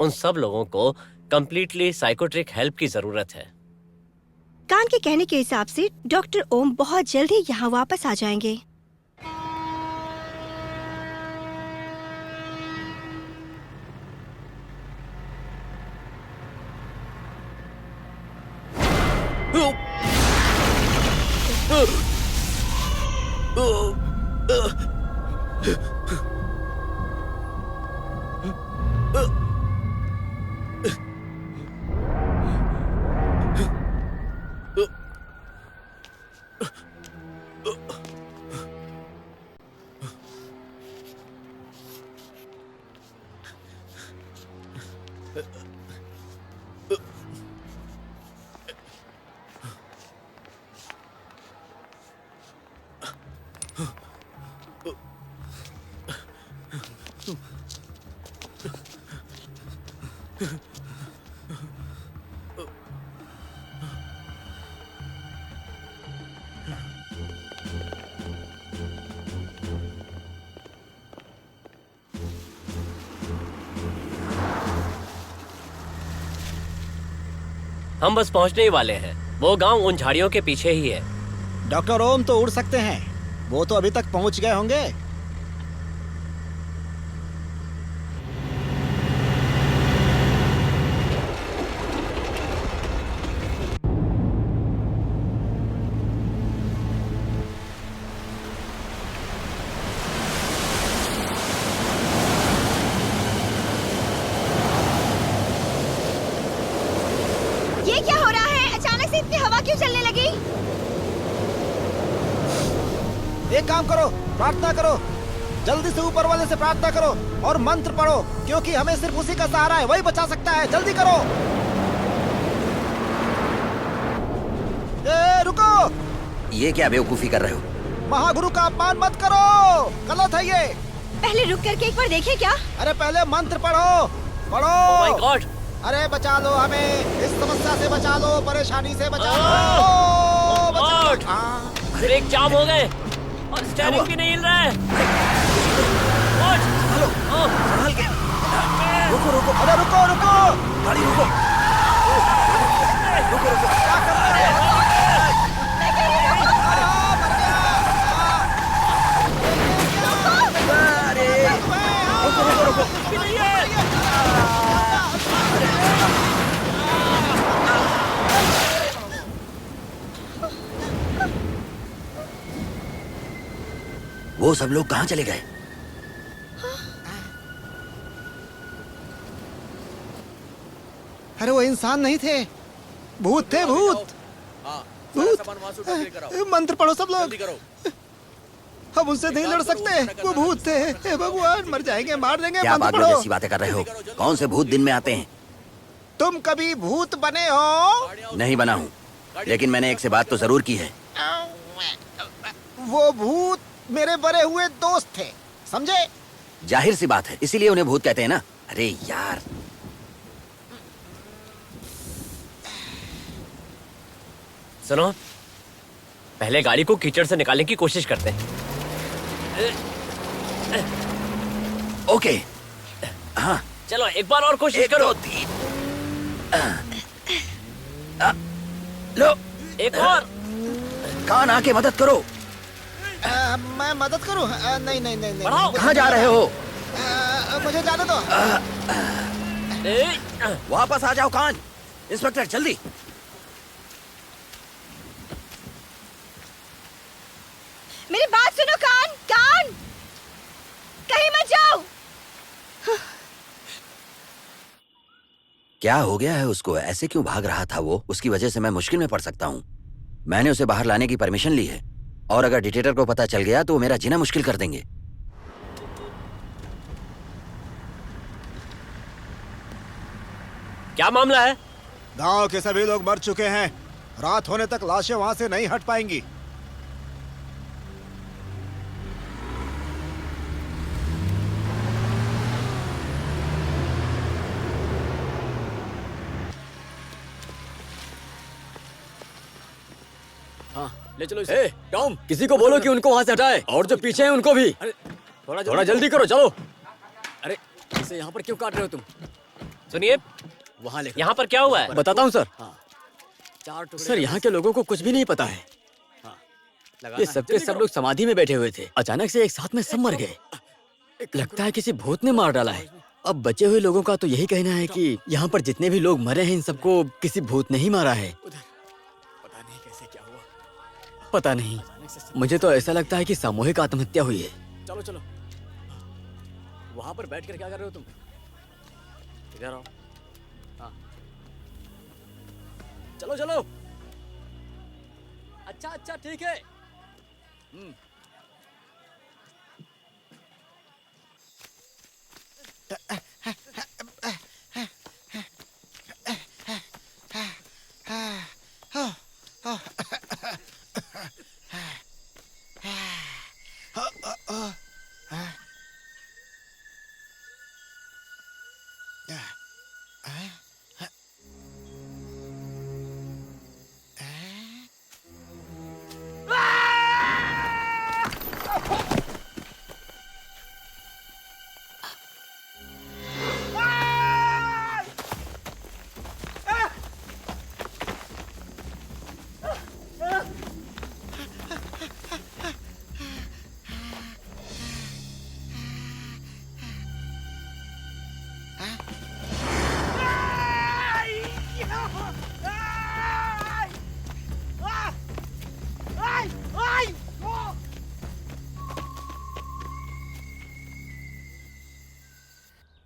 उन सब लोगों को कंप्लीटली साइकोट्रिक हेल्प की जरूरत है। कान के कहने के हिसाब से डॉक्टर ओम बहुत जल्द ही यहाँ वापस आ जाएंगे। हम बस पहुंचने ही वाले हैं। वो गांव उन झाड़ियों के पीछे ही है। डॉक्टर ओम तो उड़ सकते हैं, वो तो अभी तक पहुंच गए होंगे। ये क्या हो रहा है? अचानक से इतनी हवा क्यों चलने लगी? एक काम करो, प्रार्थना करो, जल्दी से ऊपर वाले से प्रार्थना करो और मंत्र पढ़ो, क्योंकि हमें सिर्फ उसी का सहारा है, वही बचा सकता है। जल्दी करो। रुको, ये क्या बेवकूफी कर रहे हो? महागुरु का अपमान मत करो, गलत है ये। पहले रुक करके एक बार देखें क्या? अरे पहले मंत्र पढ़ो, पढ़ो। Oh my God! अरे बचा लो हमें, इस समस्या से बचा लो, परेशानी से बचा लो। गॉड! हाँ। ब्रेक जाम हो गए और स्टीयरिंग भी नहीं हिल रहा है। हेलो, संभाल के। रुको रुको, अरे रुको रुको, गाड़ी रुको। रुको रुको। क्या कर रहे हो? रुको रुको रुको। वो सब लोग कहाँ चले गए? अरे वो इंसान नहीं थे, भूत थे, भूत। हाँ, भूत। सामान वहाँ से उठा के कराओ। मंत्र पढ़ो सब लोग। जल्दी करो। हम उनसे नहीं लड़ सकते, वो भूत थे। हे भगवान, मर जाएंगे, मार देंगे। क्या मंत्र पागलों पढ़ो। जैसी बातें कर रहे हो? कौन से भूत दिन में आते हैं? तुम कभी भूत बने हो? नहीं बना हूँ, लेकिन मैंने एक से बात तो जरूर की है। वो भूत मेरे बने हुए दोस्त थे, समझे? जाहिर सी बात है, इसीलिए उन्हें भूत कहते हैं ना। अरे यार, सुनो, पहले गाड़ी को कीचड़ से निकालने की कोशिश करते हैं। ओके। हाँ, चलो एक बार और कोशिश एक करो। दो तीन। लो, एक और। कान आके मदद करो। मैं मदद करूं? नहीं नहीं नहीं बढ़ाओ। नहीं। कहाँ जा रहे हो? मुझे जाने दो। वापस आ जाओ कान। इंस्पेक्टर जल्दी। मेरी बात सुनो कान, कान, कहीं मत जाओ। क्या हो गया है उसको? ऐसे क्यों भाग रहा था वो? उसकी वजह से मैं मुश्किल में पड़ सकता हूँ। मैंने उसे बाहर लाने की परमिशन ली है, और अगर डिटेक्टर को पता चल गया तो वो मेरा जीना मुश्किल कर देंगे। क्या मामला है? गांव के सभी लोग मर चुके हैं, रात होने तक लाशें वहां से नहीं हट पाएंगी। हाँ, ले चलो इसे। टॉम, किसी को बोलो कि उनको वहाँ से हटाए, और जो पीछे हैं उनको भी। थोड़ा जल्दी करो, चलो। अरे, इसे यहाँ पर क्यों काट रहे हो तुम? सुनिए, वहाँ ले। यहाँ पर क्या हुआ है? बताता हूँ सर। सर, यहाँ के लोगों को कुछ भी नहीं पता है। ये सबके सब लोग समाधि में बैठे हुए थे, अचानक से एक साथ में सब मर गए। लगता है किसी भूत ने मार डाला है। अब बचे हुए लोगों का तो यही कहना है कि यहाँ पर जितने भी लोग मरे हैं, इन सबको किसी भूत ने ही मारा है। पता नहीं कैसे क्या हुआ, पता नहीं। मुझे तो ऐसा लगता है कि सामूहिक आत्महत्या हुई है। चलो चलो, वहाँ पर बैठ कर क्या कर रहे हो तुम? इधर आओ। हाँ, चलो चलो। अच्छा अच्छा, ठीक है।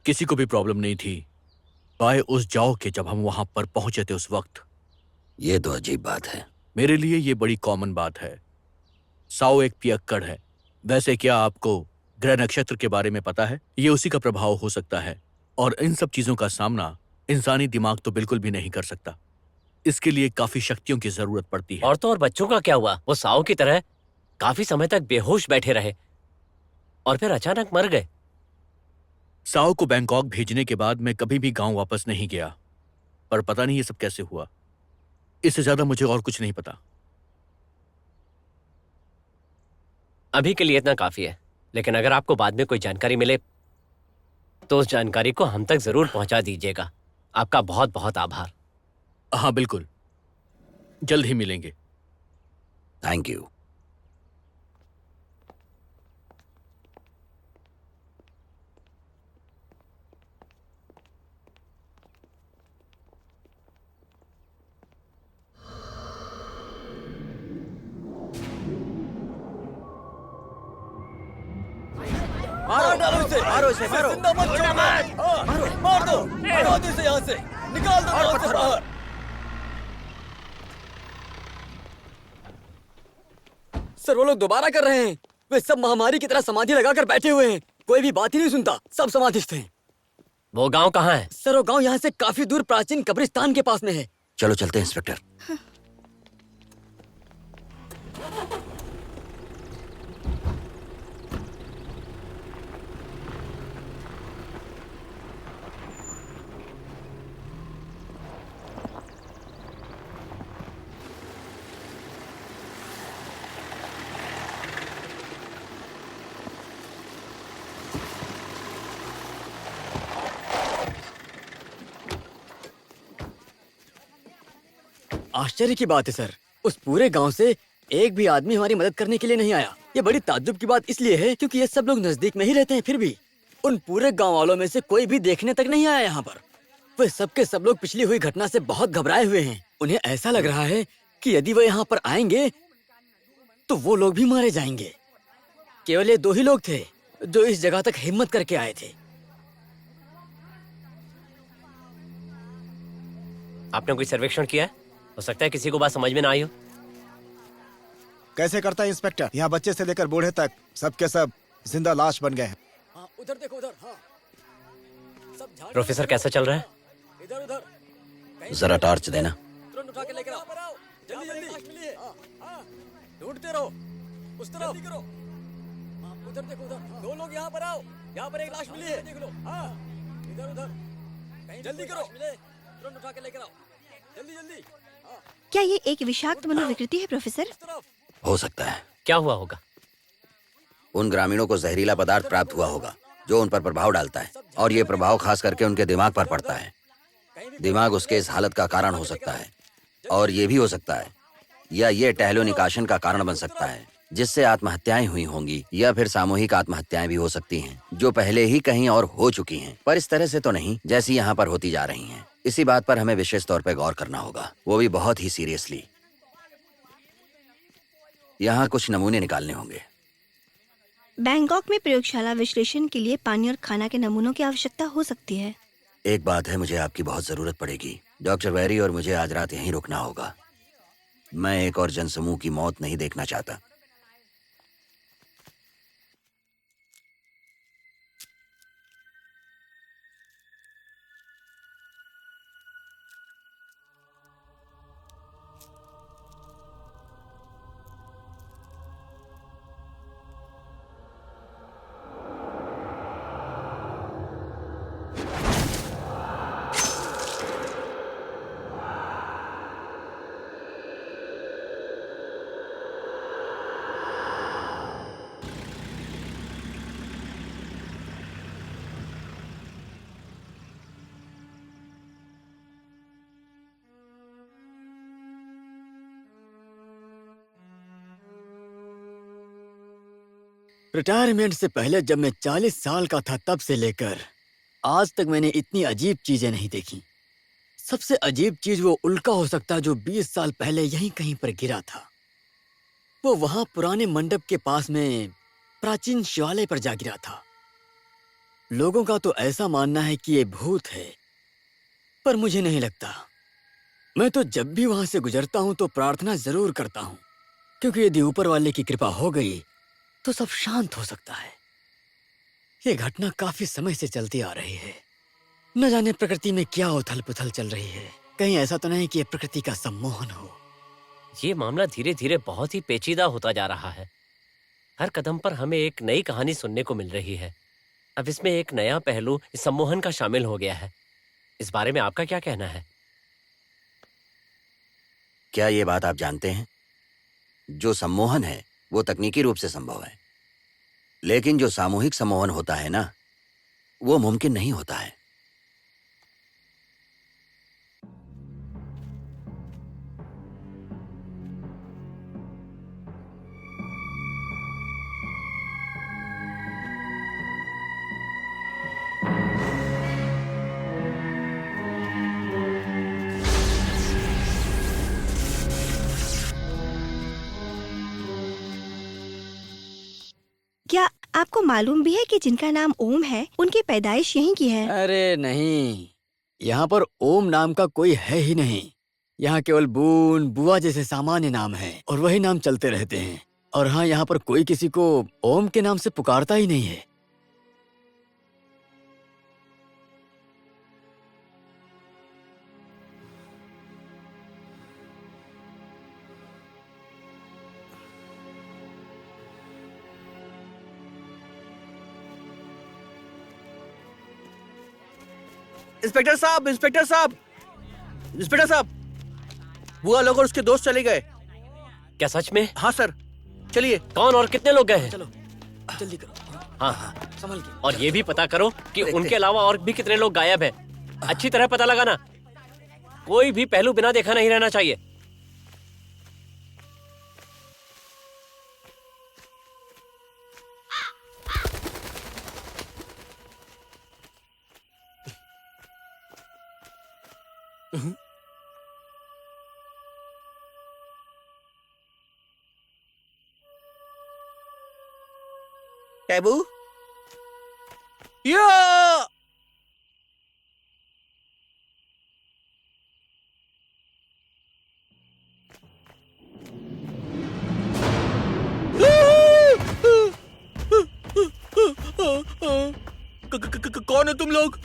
किसी को भी प्रॉब्लम नहीं थी बाय उस जाओ के जब हम वहां पर पहुंचे थे उस वक्त। ये तो अजीब बात है। मेरे लिए ये बड़ी कॉमन बात है। साओ एक पियक्कड़ है। वैसे क्या आपको ग्रह नक्षत्र के बारे में पता है? ये उसी का प्रभाव हो सकता है और इन सब चीजों का सामना इंसानी दिमाग तो बिल्कुल भी नहीं कर सकता। इसके लिए काफी शक्तियों की जरूरत पड़ती है। औरतों और बच्चों का क्या हुआ? वो साओ की तरह काफी समय तक बेहोश बैठे रहे और फिर अचानक मर गए। साओ को बैंकॉक भेजने के बाद मैं कभी भी गांव वापस नहीं गया, पर पता नहीं ये सब कैसे हुआ। इससे ज्यादा मुझे और कुछ नहीं पता। अभी के लिए इतना काफी है, लेकिन अगर आपको बाद में कोई जानकारी मिले तो उस जानकारी को हम तक जरूर पहुंचा दीजिएगा। आपका बहुत बहुत आभार। हाँ बिल्कुल, जल्द ही मिलेंगे। Thank you. मारो डालो इसे, मारो इसे, मारो। जिंदा मत छोड़ना। मारो, मार दो, हटा दो इसे यहाँ से, निकाल दो यहाँ से बाहर। सर वो लोग दोबारा कर रहे हैं। वे सब महामारी की तरह समाधि लगाकर बैठे हुए हैं। कोई भी बात ही नहीं सुनता, सब समाधिस्थ हैं। वो गांव कहाँ है? सर वो गांव यहाँ से काफी दूर प्राचीन कब्रिस्तान के पास में है। चलो चलते हैं इंस्पेक्टर। आश्चर्य की बात है सर, उस पूरे गांव से एक भी आदमी हमारी मदद करने के लिए नहीं आया। ये बड़ी ताज्जुब की बात इसलिए है क्योंकि ये सब लोग नजदीक में ही रहते हैं, फिर भी उन पूरे गांव वालों में से कोई भी देखने तक नहीं आया यहाँ पर। वे सब के सब लोग पिछली हुई घटना से बहुत घबराए हुए हैं। उन्हें ऐसा लग रहा है कि यदि वो यहाँ पर आएंगे तो वो लोग भी मारे जाएंगे। केवल ये 2 ही लोग थे जो इस जगह तक हिम्मत करके आए थे। आपने कोई सर्वेक्षण किया है? हो सकता है किसी को बात समझ में ना आई हो। कैसे करता है इंस्पेक्टर? यहाँ बच्चे से लेकर बूढ़े तक सबके सब जिंदा लाश बन गए हैं। हाँ, उधर देखो उधर। हाँ। सब झाड़ प्रोफेसर कैसा चल रहा है? इधर उधर जरा टॉर्च देना। तुरंत उठा के लेकर आओ। जल्दी जल्दी लाश मिली है। हाँ, ढूंढते रहो उस तरफ। जल्दी करो। हाँ, उधर देखो उधर। 2 लोग यहाँ पर आओ। यहाँ पर एक लाश मिली है, देख लो। हाँ, इधर उधर जल्दी करो। तुरंत उठा के लेकर आओ। जल्दी जल्दी। क्या ये एक विषाक्त मनोविकृति है प्रोफेसर? हो सकता है। क्या हुआ होगा? उन ग्रामीणों को जहरीला पदार्थ प्राप्त हुआ होगा जो उन पर प्रभाव डालता है, और ये प्रभाव खास करके उनके दिमाग पर पड़ता है। दिमाग उसके इस हालत का कारण हो सकता है, और ये भी हो सकता है या ये टहलो निकाशन का कारण बन सकता है जिससे आत्महत्याएं हुई होंगी, या फिर सामूहिक आत्महत्याएं भी हो सकती हैं जो पहले ही कहीं और हो चुकी हैं, पर इस तरह से तो नहीं जैसी यहाँ पर होती जा रही हैं। इसी बात पर हमें विशेष तौर पर गौर करना होगा, वो भी बहुत ही सीरियसली। यहाँ कुछ नमूने निकालने होंगे। बैंकॉक में प्रयोगशाला विश्लेषण के लिए पानी और खाना के नमूनों की आवश्यकता हो सकती है। एक बात है, मुझे आपकी बहुत जरूरत पड़ेगी। डॉक्टर वेरी और मुझे आज रात यहीं रुकना होगा। मैं एक और जनसमूह की मौत नहीं देखना चाहता। रिटायरमेंट से पहले जब मैं 40 साल का था तब से लेकर आज तक मैंने इतनी अजीब चीजें नहीं देखी। सबसे अजीब चीज वो उल्का हो सकता जो 20 साल पहले यहीं कहीं पर गिरा था। वो वहां पुराने मंडप के पास में प्राचीन शिवालय पर जा गिरा था। लोगों का तो ऐसा मानना है कि ये भूत है, पर मुझे नहीं लगता। मैं तो जब भी वहां से गुजरता हूं तो प्रार्थना जरूर करता हूं, क्योंकि यदि ऊपर वाले की कृपा हो गई तो सब शांत हो सकता है। ये घटना काफी समय से चलती आ रही है। न जाने प्रकृति में क्या उथल पुथल चल रही है। कहीं ऐसा तो नहीं कि ये प्रकृति का सम्मोहन हो। ये मामला धीरे धीरे बहुत ही पेचीदा होता जा रहा है। हर कदम पर हमें एक नई कहानी सुनने को मिल रही है। अब इसमें एक नया पहलू इस सम्मोहन का शामिल हो गया है। इस बारे में आपका क्या कहना है? क्या ये बात आप जानते हैं? जो सम्मोहन है वो तकनीकी रूप से संभव है, लेकिन जो सामूहिक सम्मोहन होता है ना, वो मुमकिन नहीं होता है। क्या आपको मालूम भी है कि जिनका नाम ओम है उनकी पैदाइश यहीं की है? अरे नहीं, यहाँ पर ओम नाम का कोई है ही नहीं। यहाँ केवल बून बुआ जैसे सामान्य नाम हैं और वही नाम चलते रहते हैं। और हाँ, यहाँ पर कोई किसी को ओम के नाम से पुकारता ही नहीं है। इंस्पेक्टर साहब, इंस्पेक्टर साहब, इंस्पेक्टर साहब, बुआ लोग और उसके दोस्त चले गए। क्या सच में? हाँ सर, चलिए। कौन और कितने लोग गए हैं? चलो जल्दी करो। हाँ हाँ, संभल के। और ये भी पता करो कि उनके अलावा और भी कितने लोग गायब हैं। अच्छी तरह पता लगाना। कोई भी पहलू बिना देखा नहीं रहना चाहिए। टैबू, या कौन हो तुम लोग?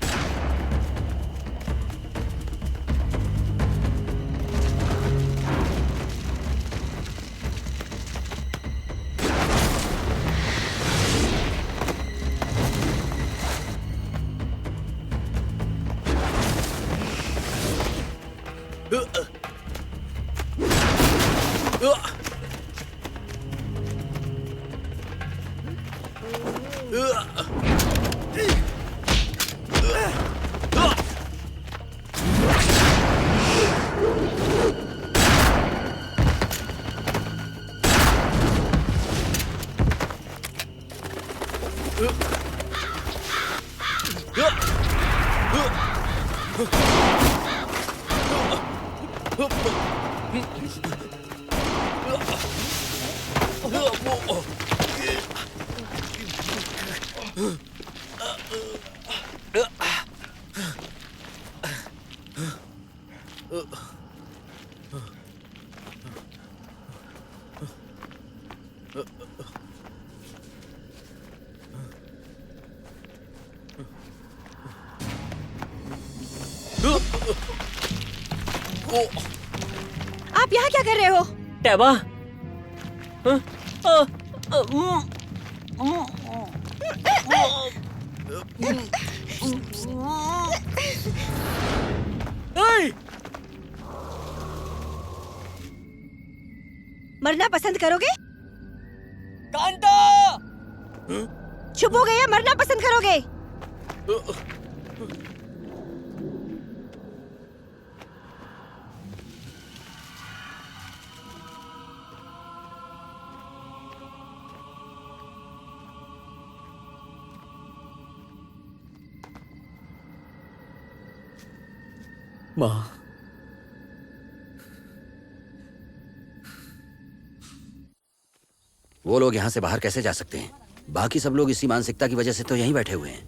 आप यहाँ क्या कर रहे हो? टैबा, मरना पसंद करोगे? कांटा! चुप हो गए या मरना पसंद करोगे? माँ, वो लोग यहाँ से बाहर कैसे जा सकते हैं? बाकी सब लोग इसी मानसिकता की वजह से तो यहीं बैठे हुए हैं।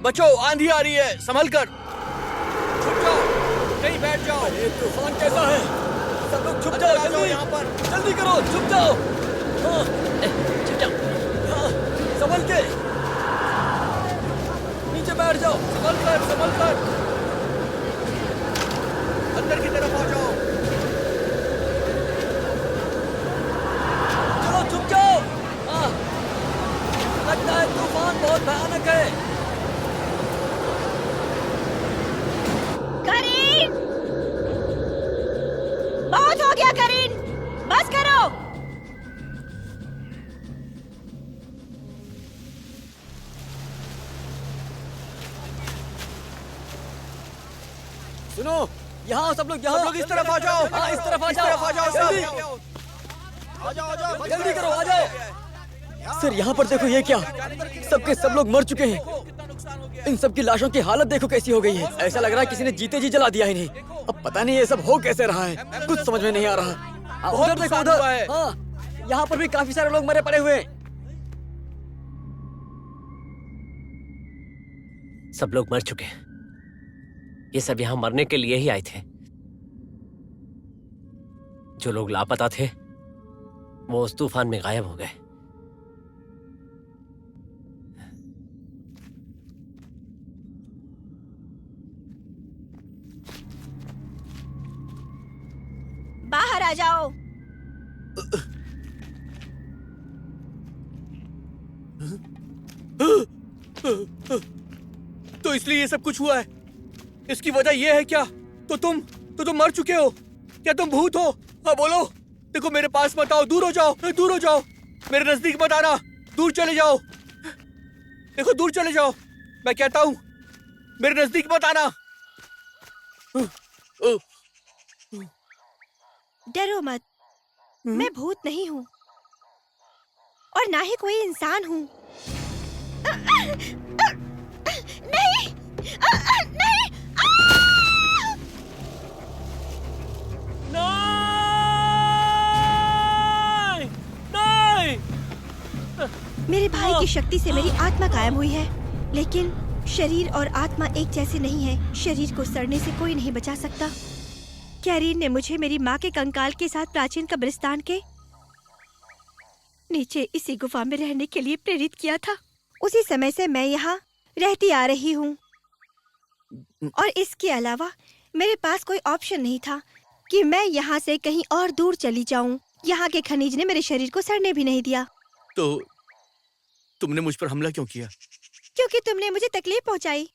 बच्चों, आंधी आ रही है, संभल कर। छुप जाओ, कहीं बैठ जाओ। ये तूफान कैसा है? सब लोग छुप जाओ, जल्दी यहाँ पर। जल्दी करो, छुप जाओ। हाँ, चुप जाओ। हाँ, संभल के नीचे बैठ जाओ। संभल कर, संभल कर। अंदर की तरफ आ जाओ। चलो छुप जाओ। हाँ, लगता है तूफान बहुत भयानक है। करीन, बहुत हो गया करीन, बस करो। सुनो, यहाँ सब लोग, यहाँ सब लोग इस तरफ आ जाओ। हाँ, इस तरफ आ इस तरफ आ जाओ, जाओ जल्दी जल्दी करो, आ जाओ। सर, यहाँ पर देखो, ये क्या, सबके सब लोग मर चुके हैं। इन सब की लाशों की हालत देखो कैसी हो गई है। ऐसा लग रहा है किसी ने जीते जी जला दिया इन्हें। अब पता नहीं ये सब हो कैसे रहा है, कुछ समझ में नहीं आ रहा। बहुत उधर देखो, नुकसान हुआ है। उधर। हाँ, यहाँ पर भी काफी सारे लोग मरे पड़े हुए हैं। सब लोग मर चुके हैं। ये सब यहाँ मरने के लिए ही आए थे। जो लोग लापता थे वो उस तूफान में गायब हो गए। बाहर आ जाओ। तो इसलिए ये सब कुछ हुआ है। इसकी वजह ये है क्या? तो तुम मर चुके हो क्या? तुम भूत हो? हाँ बोलो। देखो, मेरे पास मत आओ, दूर हो जाओ, दूर हो जाओ। मेरे नजदीक मत आना, दूर चले जाओ। देखो, दूर चले जाओ, मैं कहता हूँ, मेरे नजदीक मत आना। डरो मत, मैं भूत नहीं हूँ और ना ही कोई इंसान हूँ। नहीं, नहीं। मेरे भाई की शक्ति से मेरी आत्मा कायम हुई है, लेकिन शरीर और आत्मा एक जैसे नहीं है। शरीर को सड़ने से कोई नहीं बचा सकता। कैरीन ने मुझे मेरी माँ के कंकाल के साथ प्राचीन कब्रिस्तान के नीचे इसी गुफा में रहने के लिए प्रेरित किया था। उसी समय से मैं यहाँ रहती आ रही हूँ और इसके अलावा मेरे पास कोई ऑप्शन नहीं था कि मैं यहाँ से कहीं और दूर चली जाऊँ। यहाँ के खनिज ने मेरे शरीर को सड़ने भी नहीं दिया। तो तुमने मुझ पर हमला क्यों किया? क्योंकि तुमने मुझे तकलीफ पहुँचाई।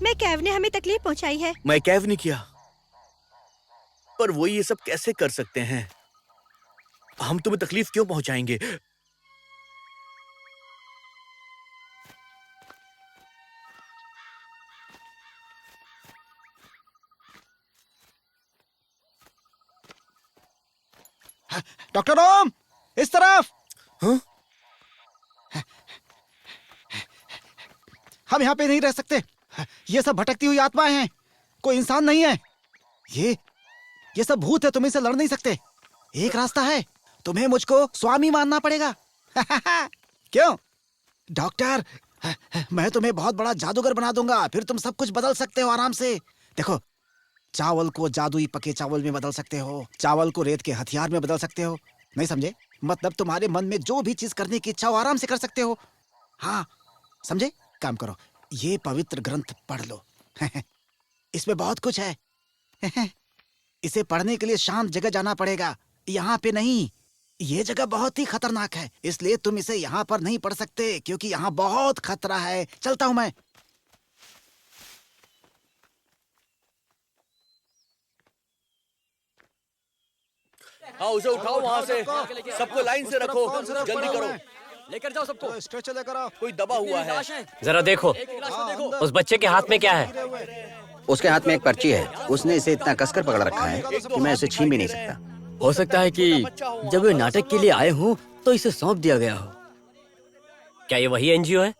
मैं कैव ने हमें तकलीफ पहुँचाई है। मैं कैव नहीं किया, पर वो ये सब कैसे कर सकते हैं? हम तुम्हें तकलीफ क्यों पहुंचाएंगे? डॉक्टर ओम, इस तरफ। हाँ? हम यहाँ पे नहीं रह सकते। ये सब भटकती हुई आत्माएं हैं, कोई इंसान नहीं है। ये सब भूत है, तुम इनसे लड़ नहीं सकते। एक रास्ता है, तुम्हें मुझको स्वामी मानना पड़ेगा। क्यों डॉक्टर? मैं तुम्हें बहुत बड़ा जादूगर बना दूंगा, फिर तुम सब कुछ बदल सकते हो आराम से। देखो, चावल को जादुई पके चावल में बदल सकते हो, चावल को रेत के हथियार में बदल सकते हो। नहीं समझे? मतलब तुम्हारे मन में जो भी चीज करने की इच्छा हो आराम से कर सकते हो। हाँ समझे? काम करो, ये पवित्र ग्रंथ पढ़ लो। इसमें बहुत कुछ है। इसे पढ़ने के लिए शांत जगह जाना पड़ेगा, यहाँ पे नहीं। ये जगह बहुत ही खतरनाक है, इसलिए तुम इसे यहाँ पर नहीं पढ़ सकते, क्योंकि यहाँ बहुत खतरा है। चलता हूँ मैं। हाँ, उसे उठाओ वहाँ से। सबको लाइन से रखो, जल्दी करो। लेकर जाओ सबको। स्ट्रेचर लेकर आओ। कोई दबा हुआ है। लाश है। जरा देखो, एक लाश को देखो। उस बच्चे के हाथ में क्या है? उसके हाथ में एक पर्ची है। उसने इसे इतना कसकर पकड़ रखा है कि मैं इसे छीन भी नहीं सकता। हो सकता है कि जब वे नाटक के लिए आए हों तो इसे सौंप दिया गया हो। क्या ये वही एनजीओ है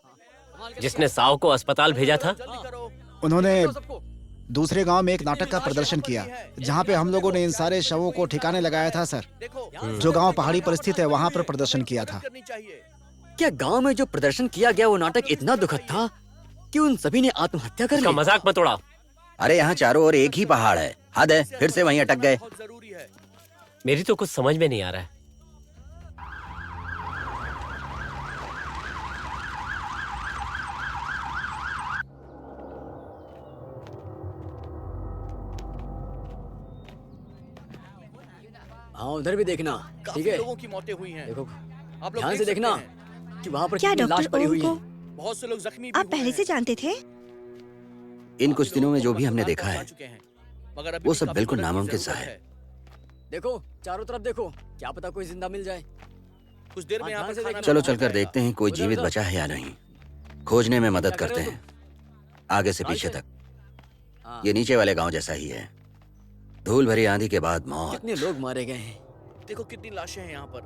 जिसने साव को अस्पताल भेजा था? उन्होंने दूसरे गांव में एक नाटक का प्रदर्शन किया जहां पे हम लोगों ने इन सारे शवों को ठिकाने लगाया था सर। जो गांव पहाड़ी पर स्थित है वहां पर प्रदर्शन किया था। क्या गांव में जो प्रदर्शन किया गया वो नाटक इतना दुखद था कि उन सभी ने आत्महत्या कर इसका ली? मजाक मत उड़ाओ। अरे यहाँ चारों ओर एक ही पहाड़ है। हद है, फिर से वहीं अटक गए। मेरी तो कुछ समझ में नहीं आ रहा है। हाँ उधर भी देखना। ठीक काफी है, लोगों की मौतें हुई हैं। देखो आप लोग ध्यान देख से सकते देखना हैं। कि वहाँ पर क्या कितनी लाश डॉक्टर पड़ी ओम हुई को है। बहुत से लोग जख्मी भी आप हुए पहले हैं। से जानते थे? इन कुछ दिनों में जो भी हमने देखा है चुके हैं, मगर अभी वो भी सब काफी बिल्कुल मदद की नामुमकिन जरूरत सा है। देखो चारों तरफ देखो, क्या पता कोई जिंदा मिल जाए। कुछ देर में यहाँ ध्यान पर से खाना चलो बना चलकर जाएगा। देखते हैं कोई जीवित बचा है या नहीं। खोजने में मदद करते हैं, आगे से पीछे तक। हाँ। ये नीचे वाले गांव जैसा ही है। धूल भरी आंधी के बाद मौत। कितने लोग मारे गए हैं। देखो कितनी लाशें हैं यहाँ पर।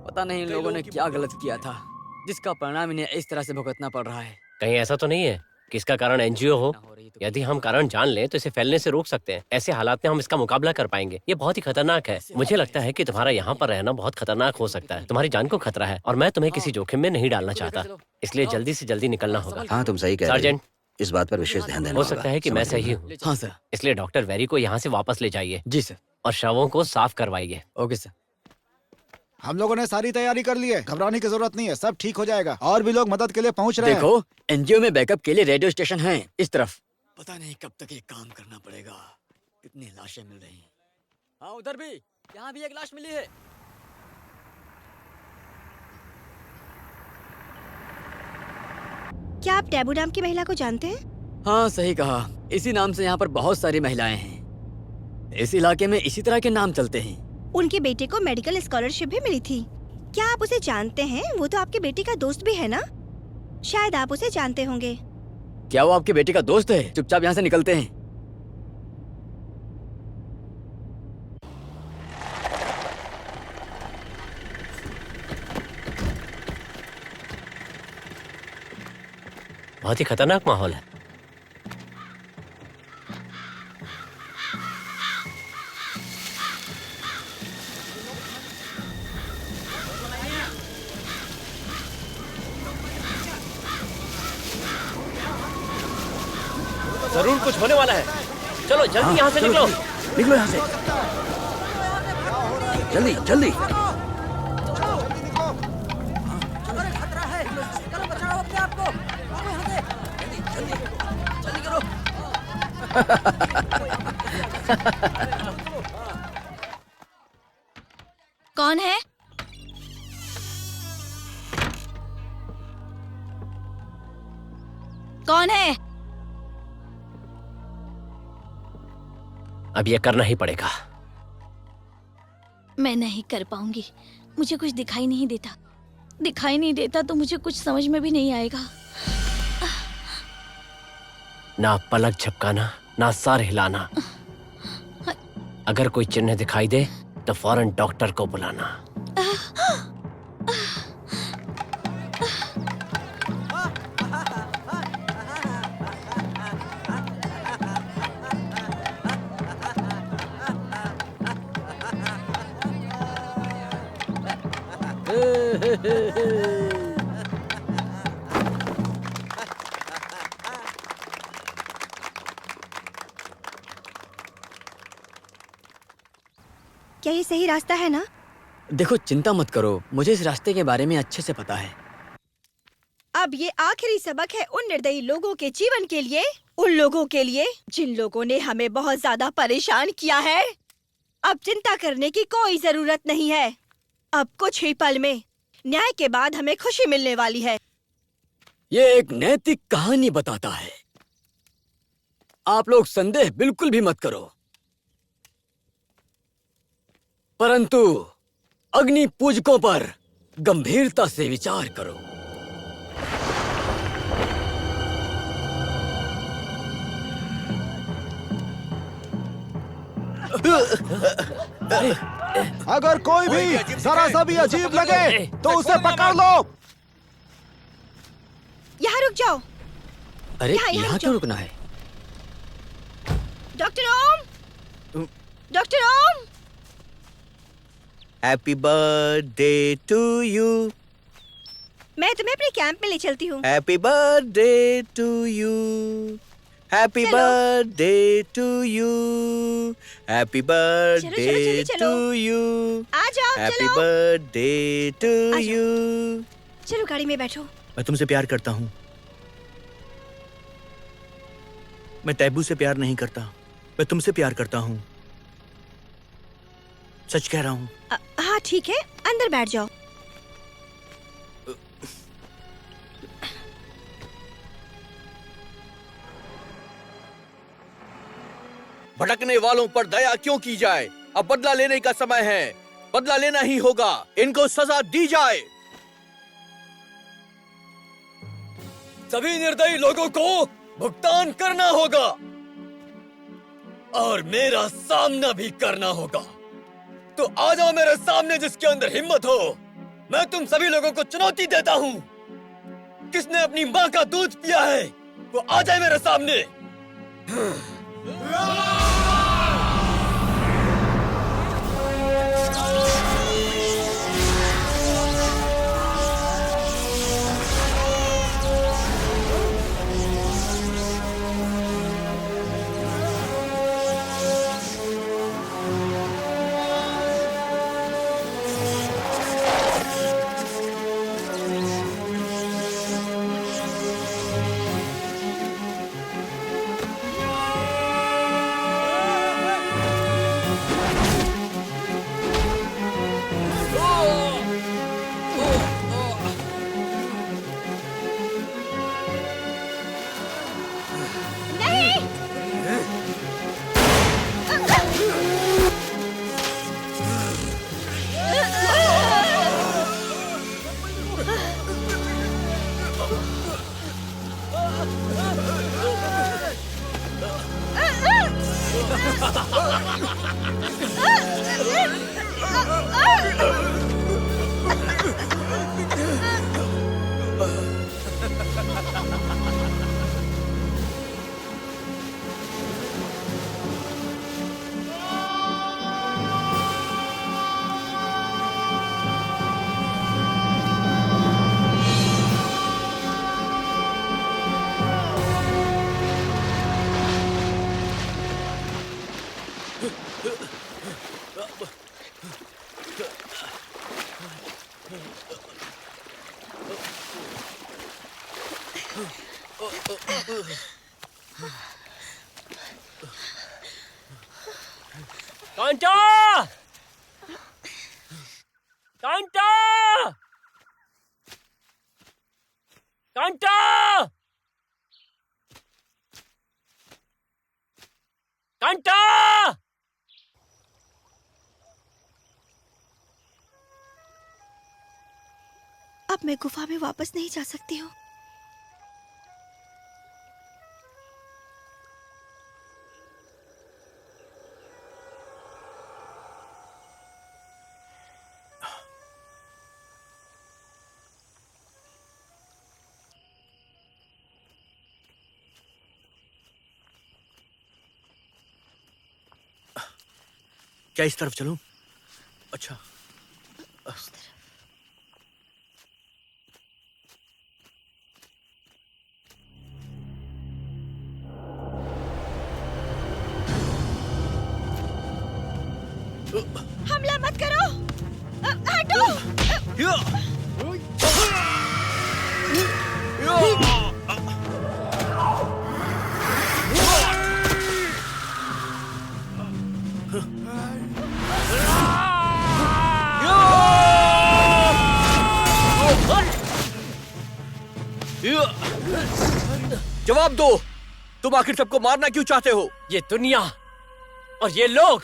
पता नहीं इन कई लोगों ने लोगों की क्या मौत गलत हो किया चुकी था जिसका परिणाम इन्हें इस तरह से भुगतना पड़ रहा है। कहीं ऐसा तो नहीं है कि इसका कारण एनजीओ हो? हो रही तो यदि हम कारण जान लें तो इसे फैलने से रोक सकते हैं। ऐसे हालात में हम इसका मुकाबला कर पाएंगे। ये बहुत ही खतरनाक है। मुझे लगता है कि तुम्हारा यहाँ पर रहना बहुत खतरनाक हो सकता है। तुम्हारी जान को खतरा है और मैं तुम्हें किसी जोखिम में नहीं डालना चाहता। इसलिए जल्दी से जल्दी निकलना होगा। हाँ तुम सही कह रहे हो। सार्जेंट, इस बात पर विशेष ध्यान देना हो होगा। सकता है कि मैं समझ सही गए। हूँ। हाँ सर। इसलिए डॉक्टर वेरी को यहाँ से वापस ले जाइए जी सर। और शवों को साफ करवाइए। Okay sir. हम लोगों ने सारी तैयारी कर ली है, घबराने की जरूरत नहीं है, सब ठीक हो जाएगा। और भी लोग मदद के लिए पहुंच रहे हैं। देखो एनजीओ में बैकअप के लिए रेडियो स्टेशन है इस तरफ। पता नहीं कब तक ये काम करना पड़ेगा। कितनी लाशें मिल रही हैं। हाँ उधर भी, यहाँ भी एक लाश मिली है। क्या आप टैबू नाम की महिला को जानते हैं? हाँ सही कहा, इसी नाम से यहाँ पर बहुत सारी महिलाएं हैं। इस इलाके में इसी तरह के नाम चलते हैं। उनके बेटे को मेडिकल स्कॉलरशिप भी मिली थी। क्या आप उसे जानते हैं? वो तो आपके बेटे का दोस्त भी है ना? शायद आप उसे जानते होंगे। क्या वो आपके बेटे का दोस्त है? चुपचाप यहाँ से निकलते हैं। बहुत ही खतरनाक माहौल है। जरूर कुछ होने वाला है। चलो जल्दी यहाँ से निकलो। निकलो यहाँ से, जल्दी जल्दी। अरे खतरा है, चलो बचाओ अपने आप को। भागो यहाँ से। जल्दी करो। कौन है? कौन है? अब ये करना ही पड़ेगा। मैं नहीं कर पाऊंगी। मुझे कुछ दिखाई नहीं देता। दिखाई नहीं देता तो मुझे कुछ समझ में भी नहीं आएगा। ना पलक झपकाना, ना सर हिलाना। अगर कोई चिन्ह दिखाई दे तो फौरन डॉक्टर को बुलाना। क्या ये सही रास्ता है ना? देखो चिंता मत करो, मुझे इस रास्ते के बारे में अच्छे से पता है। अब ये आखिरी सबक है उन निर्दयी लोगों के जीवन के लिए, उन लोगों के लिए जिन लोगों ने हमें बहुत ज्यादा परेशान किया है। अब चिंता करने की कोई जरूरत नहीं है। अब कुछ ही पल में न्याय के बाद हमें खुशी मिलने वाली है। ये एक नैतिक कहानी बताता है। आप लोग संदेह बिल्कुल भी मत करो। परंतु अग्नि पूजकों पर गंभीरता से विचार करो। अगर कोई भी जरा सा भी अजीब लगे तो उसे पकड़ लो। यहाँ रुक जाओ। अरे यहाँ यहाँ रुक क्यों जाओ। रुकना है? Doctor Om, doctor Om. Happy birthday to you, मैं तुम्हें अपने कैंप में ले चलती हूँ। Happy birthday to you, happy चलो। Birthday to you, happy birthday जल्दी चलो। टू यू, आ जाओ, हैप्पी चलो। बर्थडे टू आ जाओ। यू। चलो गाड़ी में बैठो। मैं तुमसे प्यार करता हूँ। मैं तैबू से प्यार नहीं करता, मैं तुमसे प्यार करता हूँ। सच कह रहा हूँ। हाँ ठीक है, अंदर बैठ जाओ। भटकने वालों पर दया क्यों की जाए? अब बदला लेने का समय है, बदला लेना ही होगा। इनको सजा दी जाए। सभी निर्दयी लोगों को भुगतान करना होगा और मेरा सामना भी करना होगा। तो आ जाओ मेरे सामने जिसके अंदर हिम्मत हो। मैं तुम सभी लोगों को चुनौती देता हूँ। किसने अपनी माँ का दूध पिया है वो आ जाए मेरे सामने। कांटा! कांटा! कांटा! कांटा! अब मैं गुफा में वापस नहीं जा सकती हूँ। क्या इस तरफ चलूं? अच्छा। हमला मत करो। हटो। जवाब दो, तुम आखिर सबको मारना क्यों चाहते हो? ये दुनिया और ये लोग,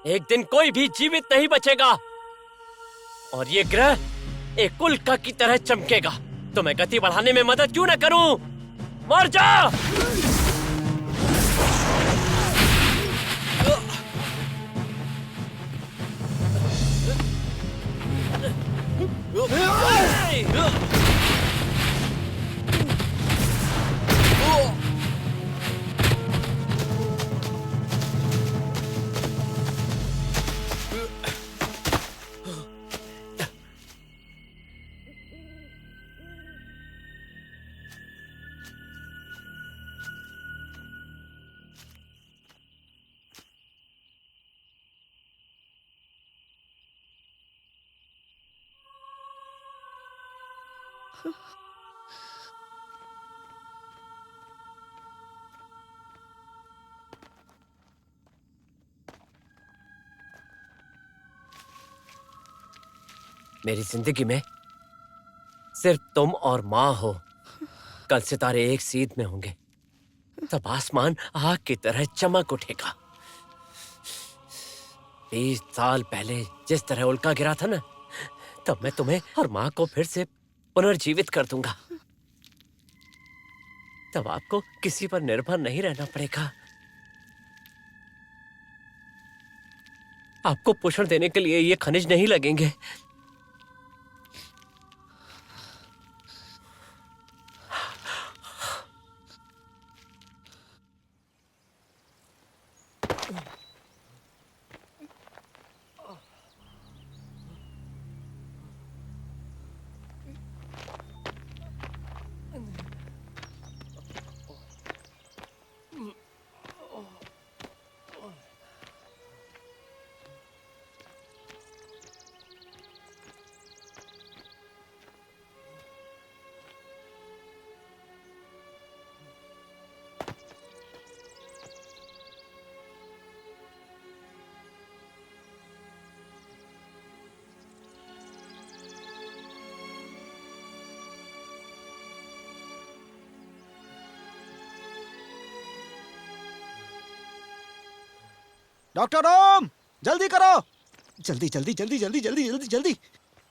एक दिन कोई भी जीवित नहीं बचेगा और ये ग्रह एक उल्का की तरह चमकेगा। तो मैं गति बढ़ाने में मदद क्यों न करूं? मर जा! मेरी जिंदगी में सिर्फ तुम और माँ हो। कल सितारे एक सीध में होंगे, तब आसमान आग की तरह चमक उठेगा। 20 साल पहले जिस तरह उल्का गिरा था ना, तब मैं तुम्हें और माँ को फिर से पुनर्जीवित कर दूंगा। तब आपको किसी पर निर्भर नहीं रहना पड़ेगा। आपको पोषण देने के लिए ये खनिज नहीं लगेंगे। डॉक्टर ओम, जल्दी करो, जल्दी जल्दी जल्दी जल्दी जल्दी जल्दी जल्दी।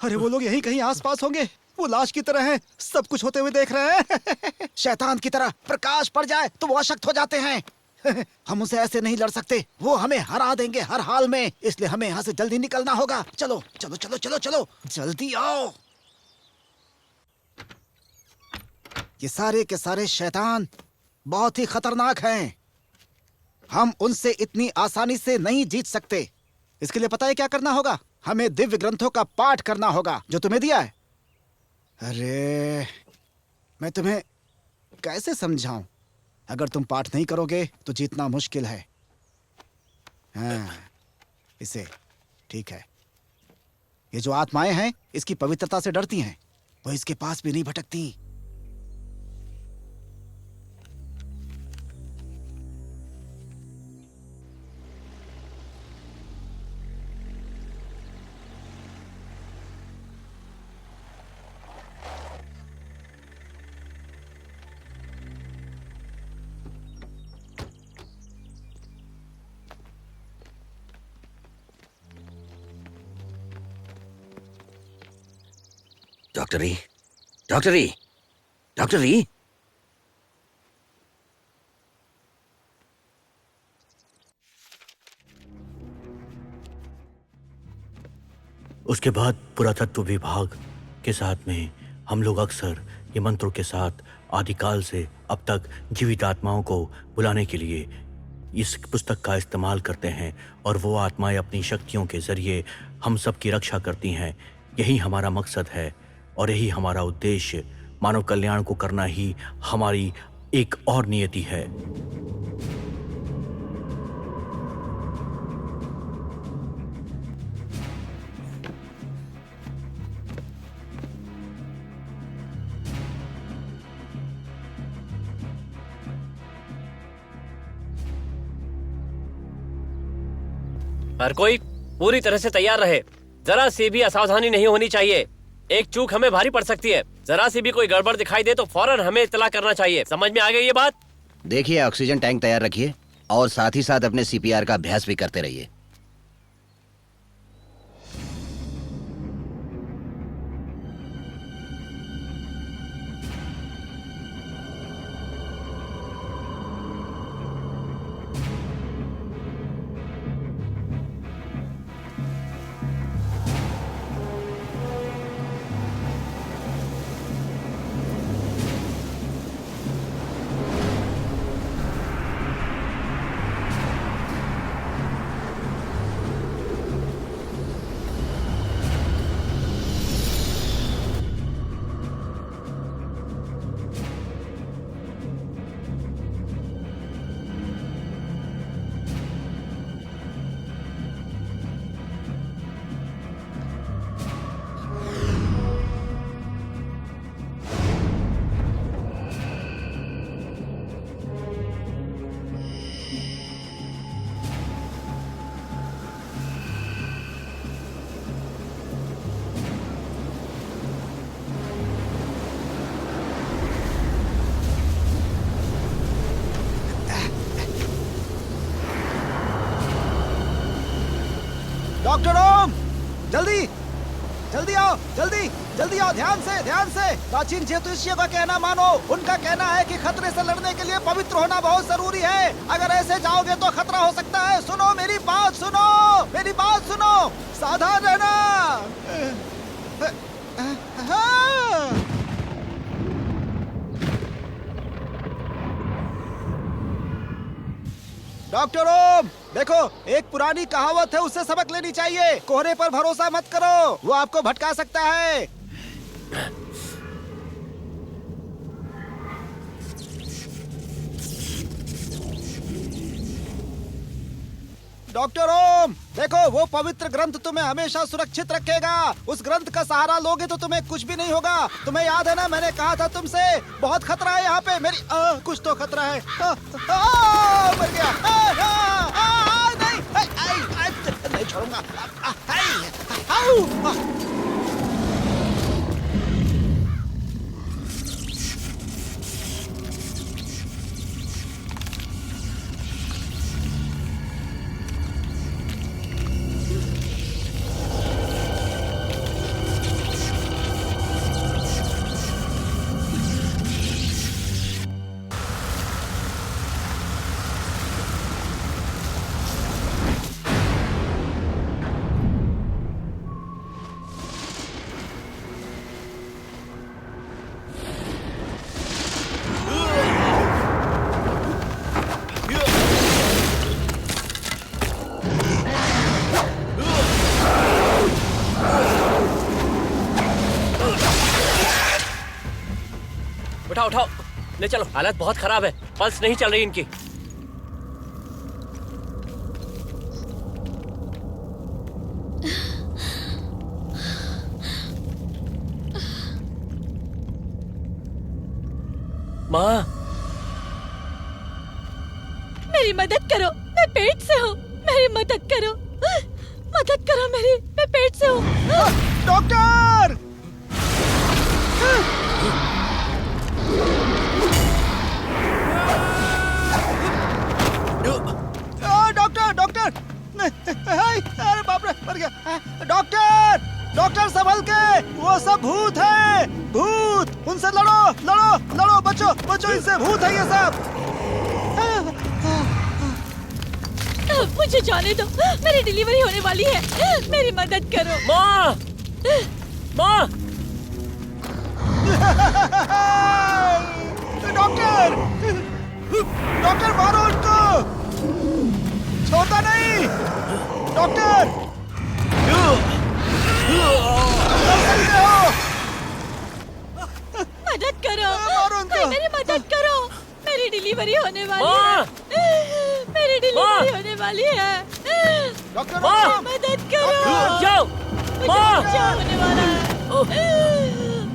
अरे वो लोग यहीं कहीं आसपास होंगे। वो लाश की तरह हैं, सब कुछ होते हुए देख रहे हैं। शैतान की तरह प्रकाश पड़ जाए तो वो अशक्त हो जाते हैं। हम उनसे ऐसे नहीं लड़ सकते, वो हमें हरा देंगे हर हाल में। इसलिए हमें यहाँ से जल्दी निकलना होगा। चलो चलो चलो चलो चलो, जल्दी आओ। ये सारे के सारे शैतान बहुत ही खतरनाक हैं। हम उनसे इतनी आसानी से नहीं जीत सकते। इसके लिए पता है क्या करना होगा? हमें दिव्य ग्रंथों का पाठ करना होगा जो तुम्हें दिया है। अरे मैं तुम्हें कैसे समझाऊं? अगर तुम पाठ नहीं करोगे तो जीतना मुश्किल है। हाँ, इसे ठीक है। ये जो आत्माएं हैं इसकी पवित्रता से डरती हैं, वो इसके पास भी नहीं भटकती। डॉक्टरी, डॉक्टरी, डॉक्टरी। उसके बाद पुरातत्व विभाग के साथ में हम लोग अक्सर ये मंत्रों के साथ आदिकाल से अब तक जीवित आत्माओं को बुलाने के लिए इस पुस्तक का इस्तेमाल करते हैं, और वो आत्माएं अपनी शक्तियों के जरिए हम सब की रक्षा करती हैं। यही हमारा मकसद है और यही हमारा उद्देश्य। मानव कल्याण को करना ही हमारी एक और नियति है। हर कोई पूरी तरह से तैयार रहे। जरा सी भी असावधानी नहीं होनी चाहिए। एक चूक हमें भारी पड़ सकती है। जरा सी भी कोई गड़बड़ दिखाई दे तो फौरन हमें इत्तला करना चाहिए। समझ में आ गई ये बात? देखिए, ऑक्सीजन टैंक तैयार रखिए और साथ ही साथ अपने सीपीआर का अभ्यास भी करते रहिए। जल्दी जल्दी आओ, जल्दी जल्दी आओ, ध्यान से ध्यान से। प्राचीन ज्योतिषियों का कहना मानो। उनका कहना है कि खतरे से लड़ने के लिए पवित्र होना बहुत जरूरी है। अगर ऐसे जाओगे तो खतरा हो सकता है। सुनो मेरी बात, सुनो मेरी बात सुनो, सावधान रहना। डॉक्टर ओम, देखो एक पुरानी कहावत है, उससे सबक लेनी चाहिए। कोहरे पर भरोसा मत करो, वो आपको भटका सकता है। डॉक्टर ओम, देखो वो पवित्र ग्रंथ तुम्हें हमेशा सुरक्षित रखेगा। उस ग्रंथ का सहारा लोगे तो तुम्हें कुछ भी नहीं होगा। तुम्हें याद है ना, मैंने कहा था तुमसे बहुत खतरा है यहाँ पे। मेरी कुछ तो खतरा है। मर गया। नहीं छोड़ूंगा। उठाओ उठाओ, ले चलो। हालत बहुत खराब है, पल्स नहीं चल रही इनकी। माँ, मेरी मदद करो, मैं पेट से हूँ। मेरी मदद करो, मदद करो मेरी, मैं पेट से हूँ। डॉक्टर! Doctor doctor! अरे बाप रे, मर गया। डॉक्टर डॉक्टर संभल के, वो सब भूत है, भूत। उनसे लड़ो लड़ो लड़ो, बचो बचो, इनसे भूत है ये सब। मुझे जाने दो, मेरी डिलीवरी होने वाली है। मेरी मदद करो। माँ, माँ। डॉक्टर डॉक्टर, मारो उनको, छोड़ता नहीं। डॉक्टर मदद करो, मारो उनको। मेरी मदद करो। मेरी डिलीवरी होने वाली माँ! है। मेरी डिलीवरी होने वाली है। डॉक्टर माँ! मदद करो। जाओ माँ, मुझे क्या होने वाला है?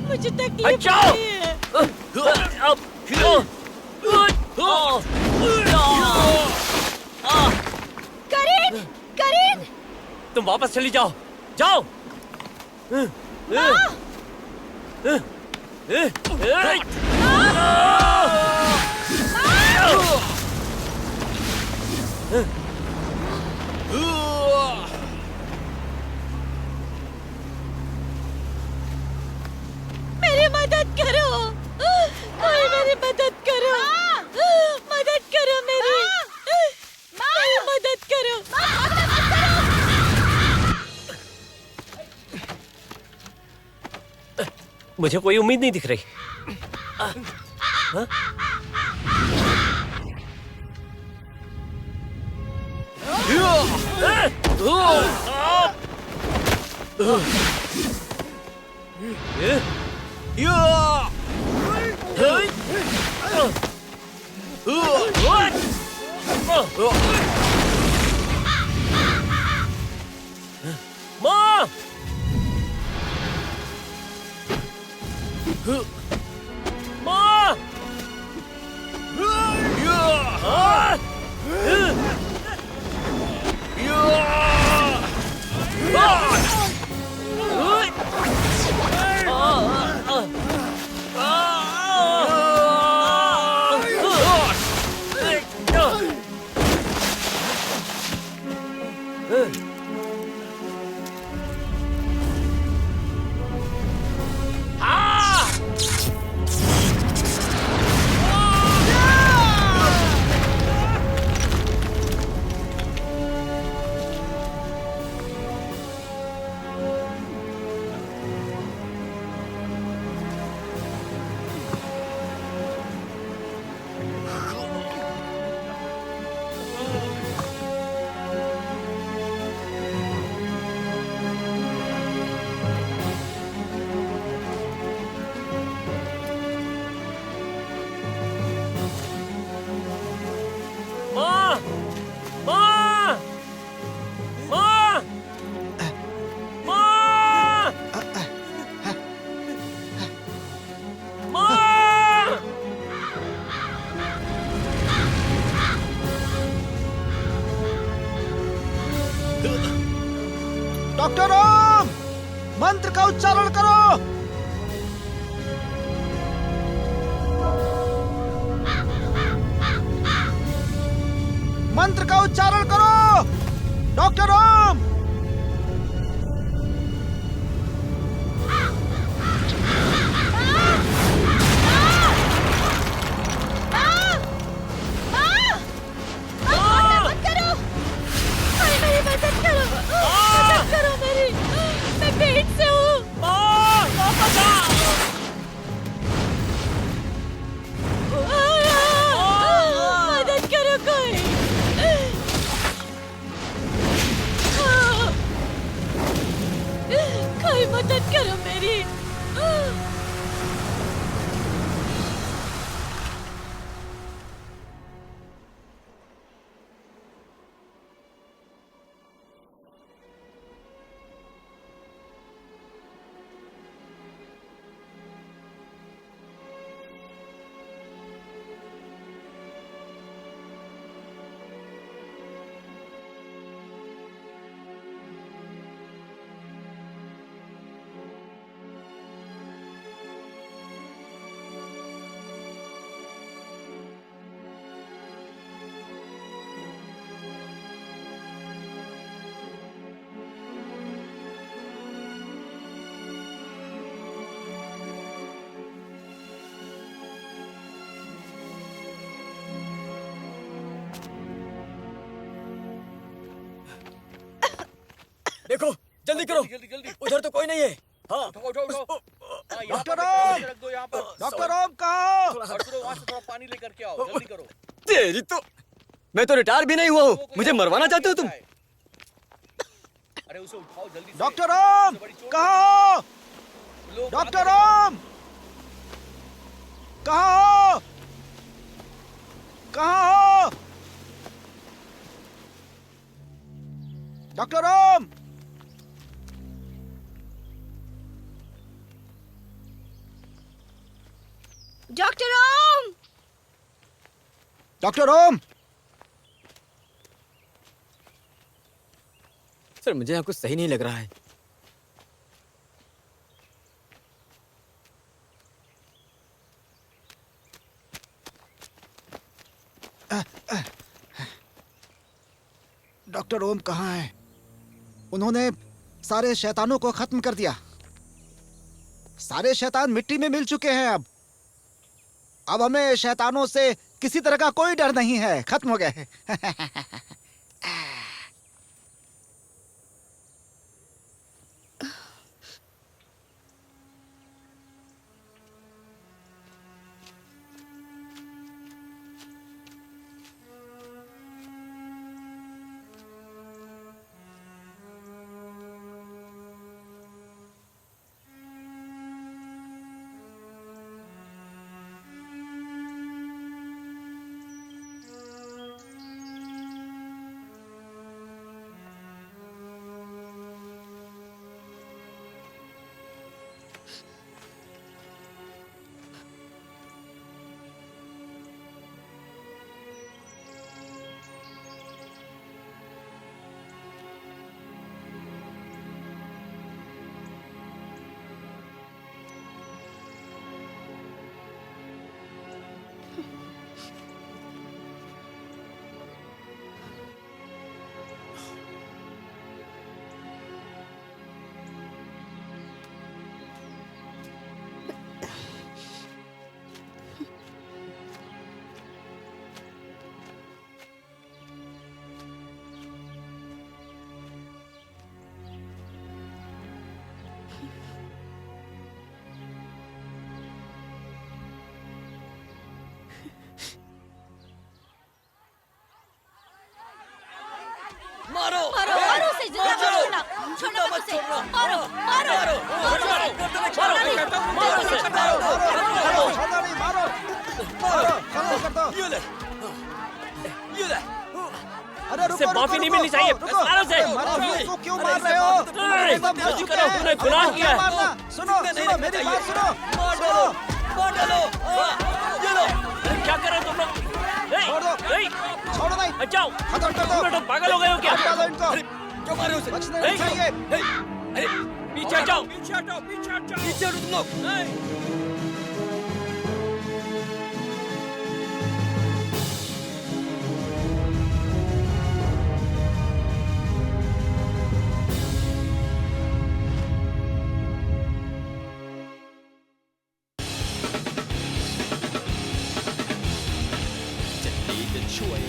मुझे तकलीफ हो रही है। करीन, करीन! तुम वापस चली जाओ, जाओ। मेरी मदद करो, कोई मेरी मदद करो। मदद करो मेरी, मेरी मदद करो। मुझे कोई उम्मीद नहीं दिख रही। माँ! माँ! मंत्र का उच्चारण करो। डॉक्टर ओम। मत करो, मेरी मदद करो, मदद करो मेरी, मैं पेट से हूँ। मदद करो कोई, कोई मदद करो मेरी। देखो, जल्दी करो, उधर तो कोई नहीं है। हाँ। डॉक्टर ओम, डॉक्टर ओम कहाँ हो? थोड़ा पानी लेकर के आओ, जल्दी करो। तेरी तो, मैं तो रिटायर भी नहीं हुआ हूँ, मुझे मरवाना चाहते हो तुम? अरे उसे उठाओ जल्दी से। डॉक्टर ओम कहाँ हो? डॉक्टर ओम कहाँ हो? कहाँ हो? Doctor Om. Doctor Om. Doctor ओम। सर मुझे यहाँ कुछ सही नहीं लग रहा है। डॉक्टर ओम कहाँ है? उन्होंने सारे शैतानों को खत्म कर दिया। सारे शैतान मिट्टी में मिल चुके हैं। अब हमें शैतानों से किसी तरह का कोई डर नहीं है। खत्म हो गए। मारो मारो मारो उसे, जिंदा मत छोड़ना, छोड़ना मत उसे, मारो मारो अरे से माफी नहीं मिलनी चाहिए। मारो उसे। उसको क्यों मार रहे हो? मर्जी करो, तूने गुनाह किया है। सुनो सुनो मेरी बात सुनो। मार डालो। ये लो। अरे क्या कर रहे हो तुम लोग? छोड़ दो। छोड़ो नहीं। हट जाओ। खत्म कर दो। तुम लोग पागल हो गए हो क्या? हटा दो इनको। क्यों मारे उसे? बचने नहीं चाहिए। अरे पीछे हट जाओ। पीछे हटो तुम लोग। ช่วย